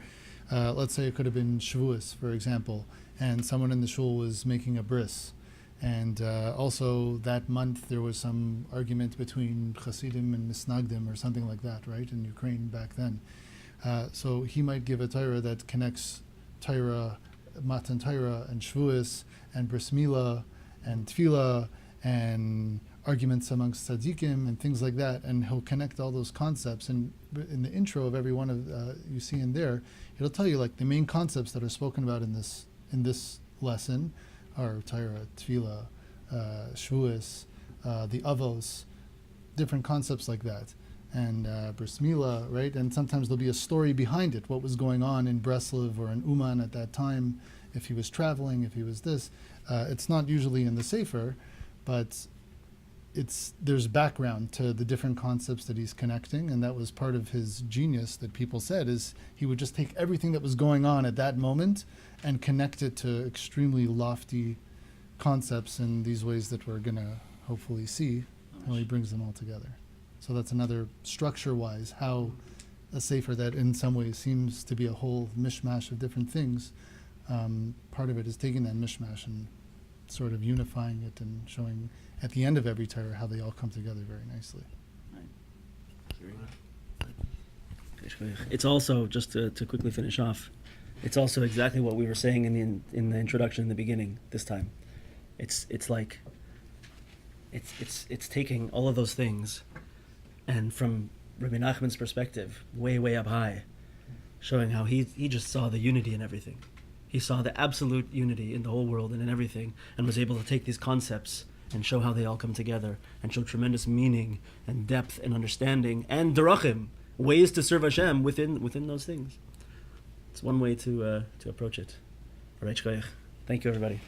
let's say it could have been Shavuos, for example, and someone in the shul was making a bris. And also that month there was some argument between Hasidim and Misnagdim or something like that, right, in Ukraine back then. So he might give a Torah that connects Torah, Matan Torah, and Shavuos, and Bris Milah, and Tefillah, and arguments amongst tzaddikim, and things like that, and he'll connect all those concepts. And in the intro of every one of you see in there, it'll tell you like the main concepts that are spoken about in this lesson are Torah, Tefillah, Shavuos, the Avos, different concepts like that, and Bris Milah, right? And sometimes there'll be a story behind it, what was going on in Breslov or in Uman at that time, if he was traveling, if he was this. It's not usually in the Sefer, but there's background to the different concepts that he's connecting, and that was part of his genius that people said is he would just take everything that was going on at that moment and connect it to extremely lofty concepts in these ways that we're going to hopefully see, how he brings them all together. So that's another structure-wise, how a sefer that in some ways seems to be a whole mishmash of different things, part of it is taking that mishmash and sort of unifying it and showing at the end of every Torah how they all come together very nicely. It's also, just to quickly finish off, it's also exactly what we were saying in the introduction in the beginning this time. It's taking all of those things, and from Rebbe Nachman's perspective, way up high, showing how he just saw the unity in everything. He saw the absolute unity in the whole world and in everything, and was able to take these concepts and show how they all come together, and show tremendous meaning and depth and understanding and derachim, ways to serve Hashem within those things. It's one way to approach it. Thank you, everybody.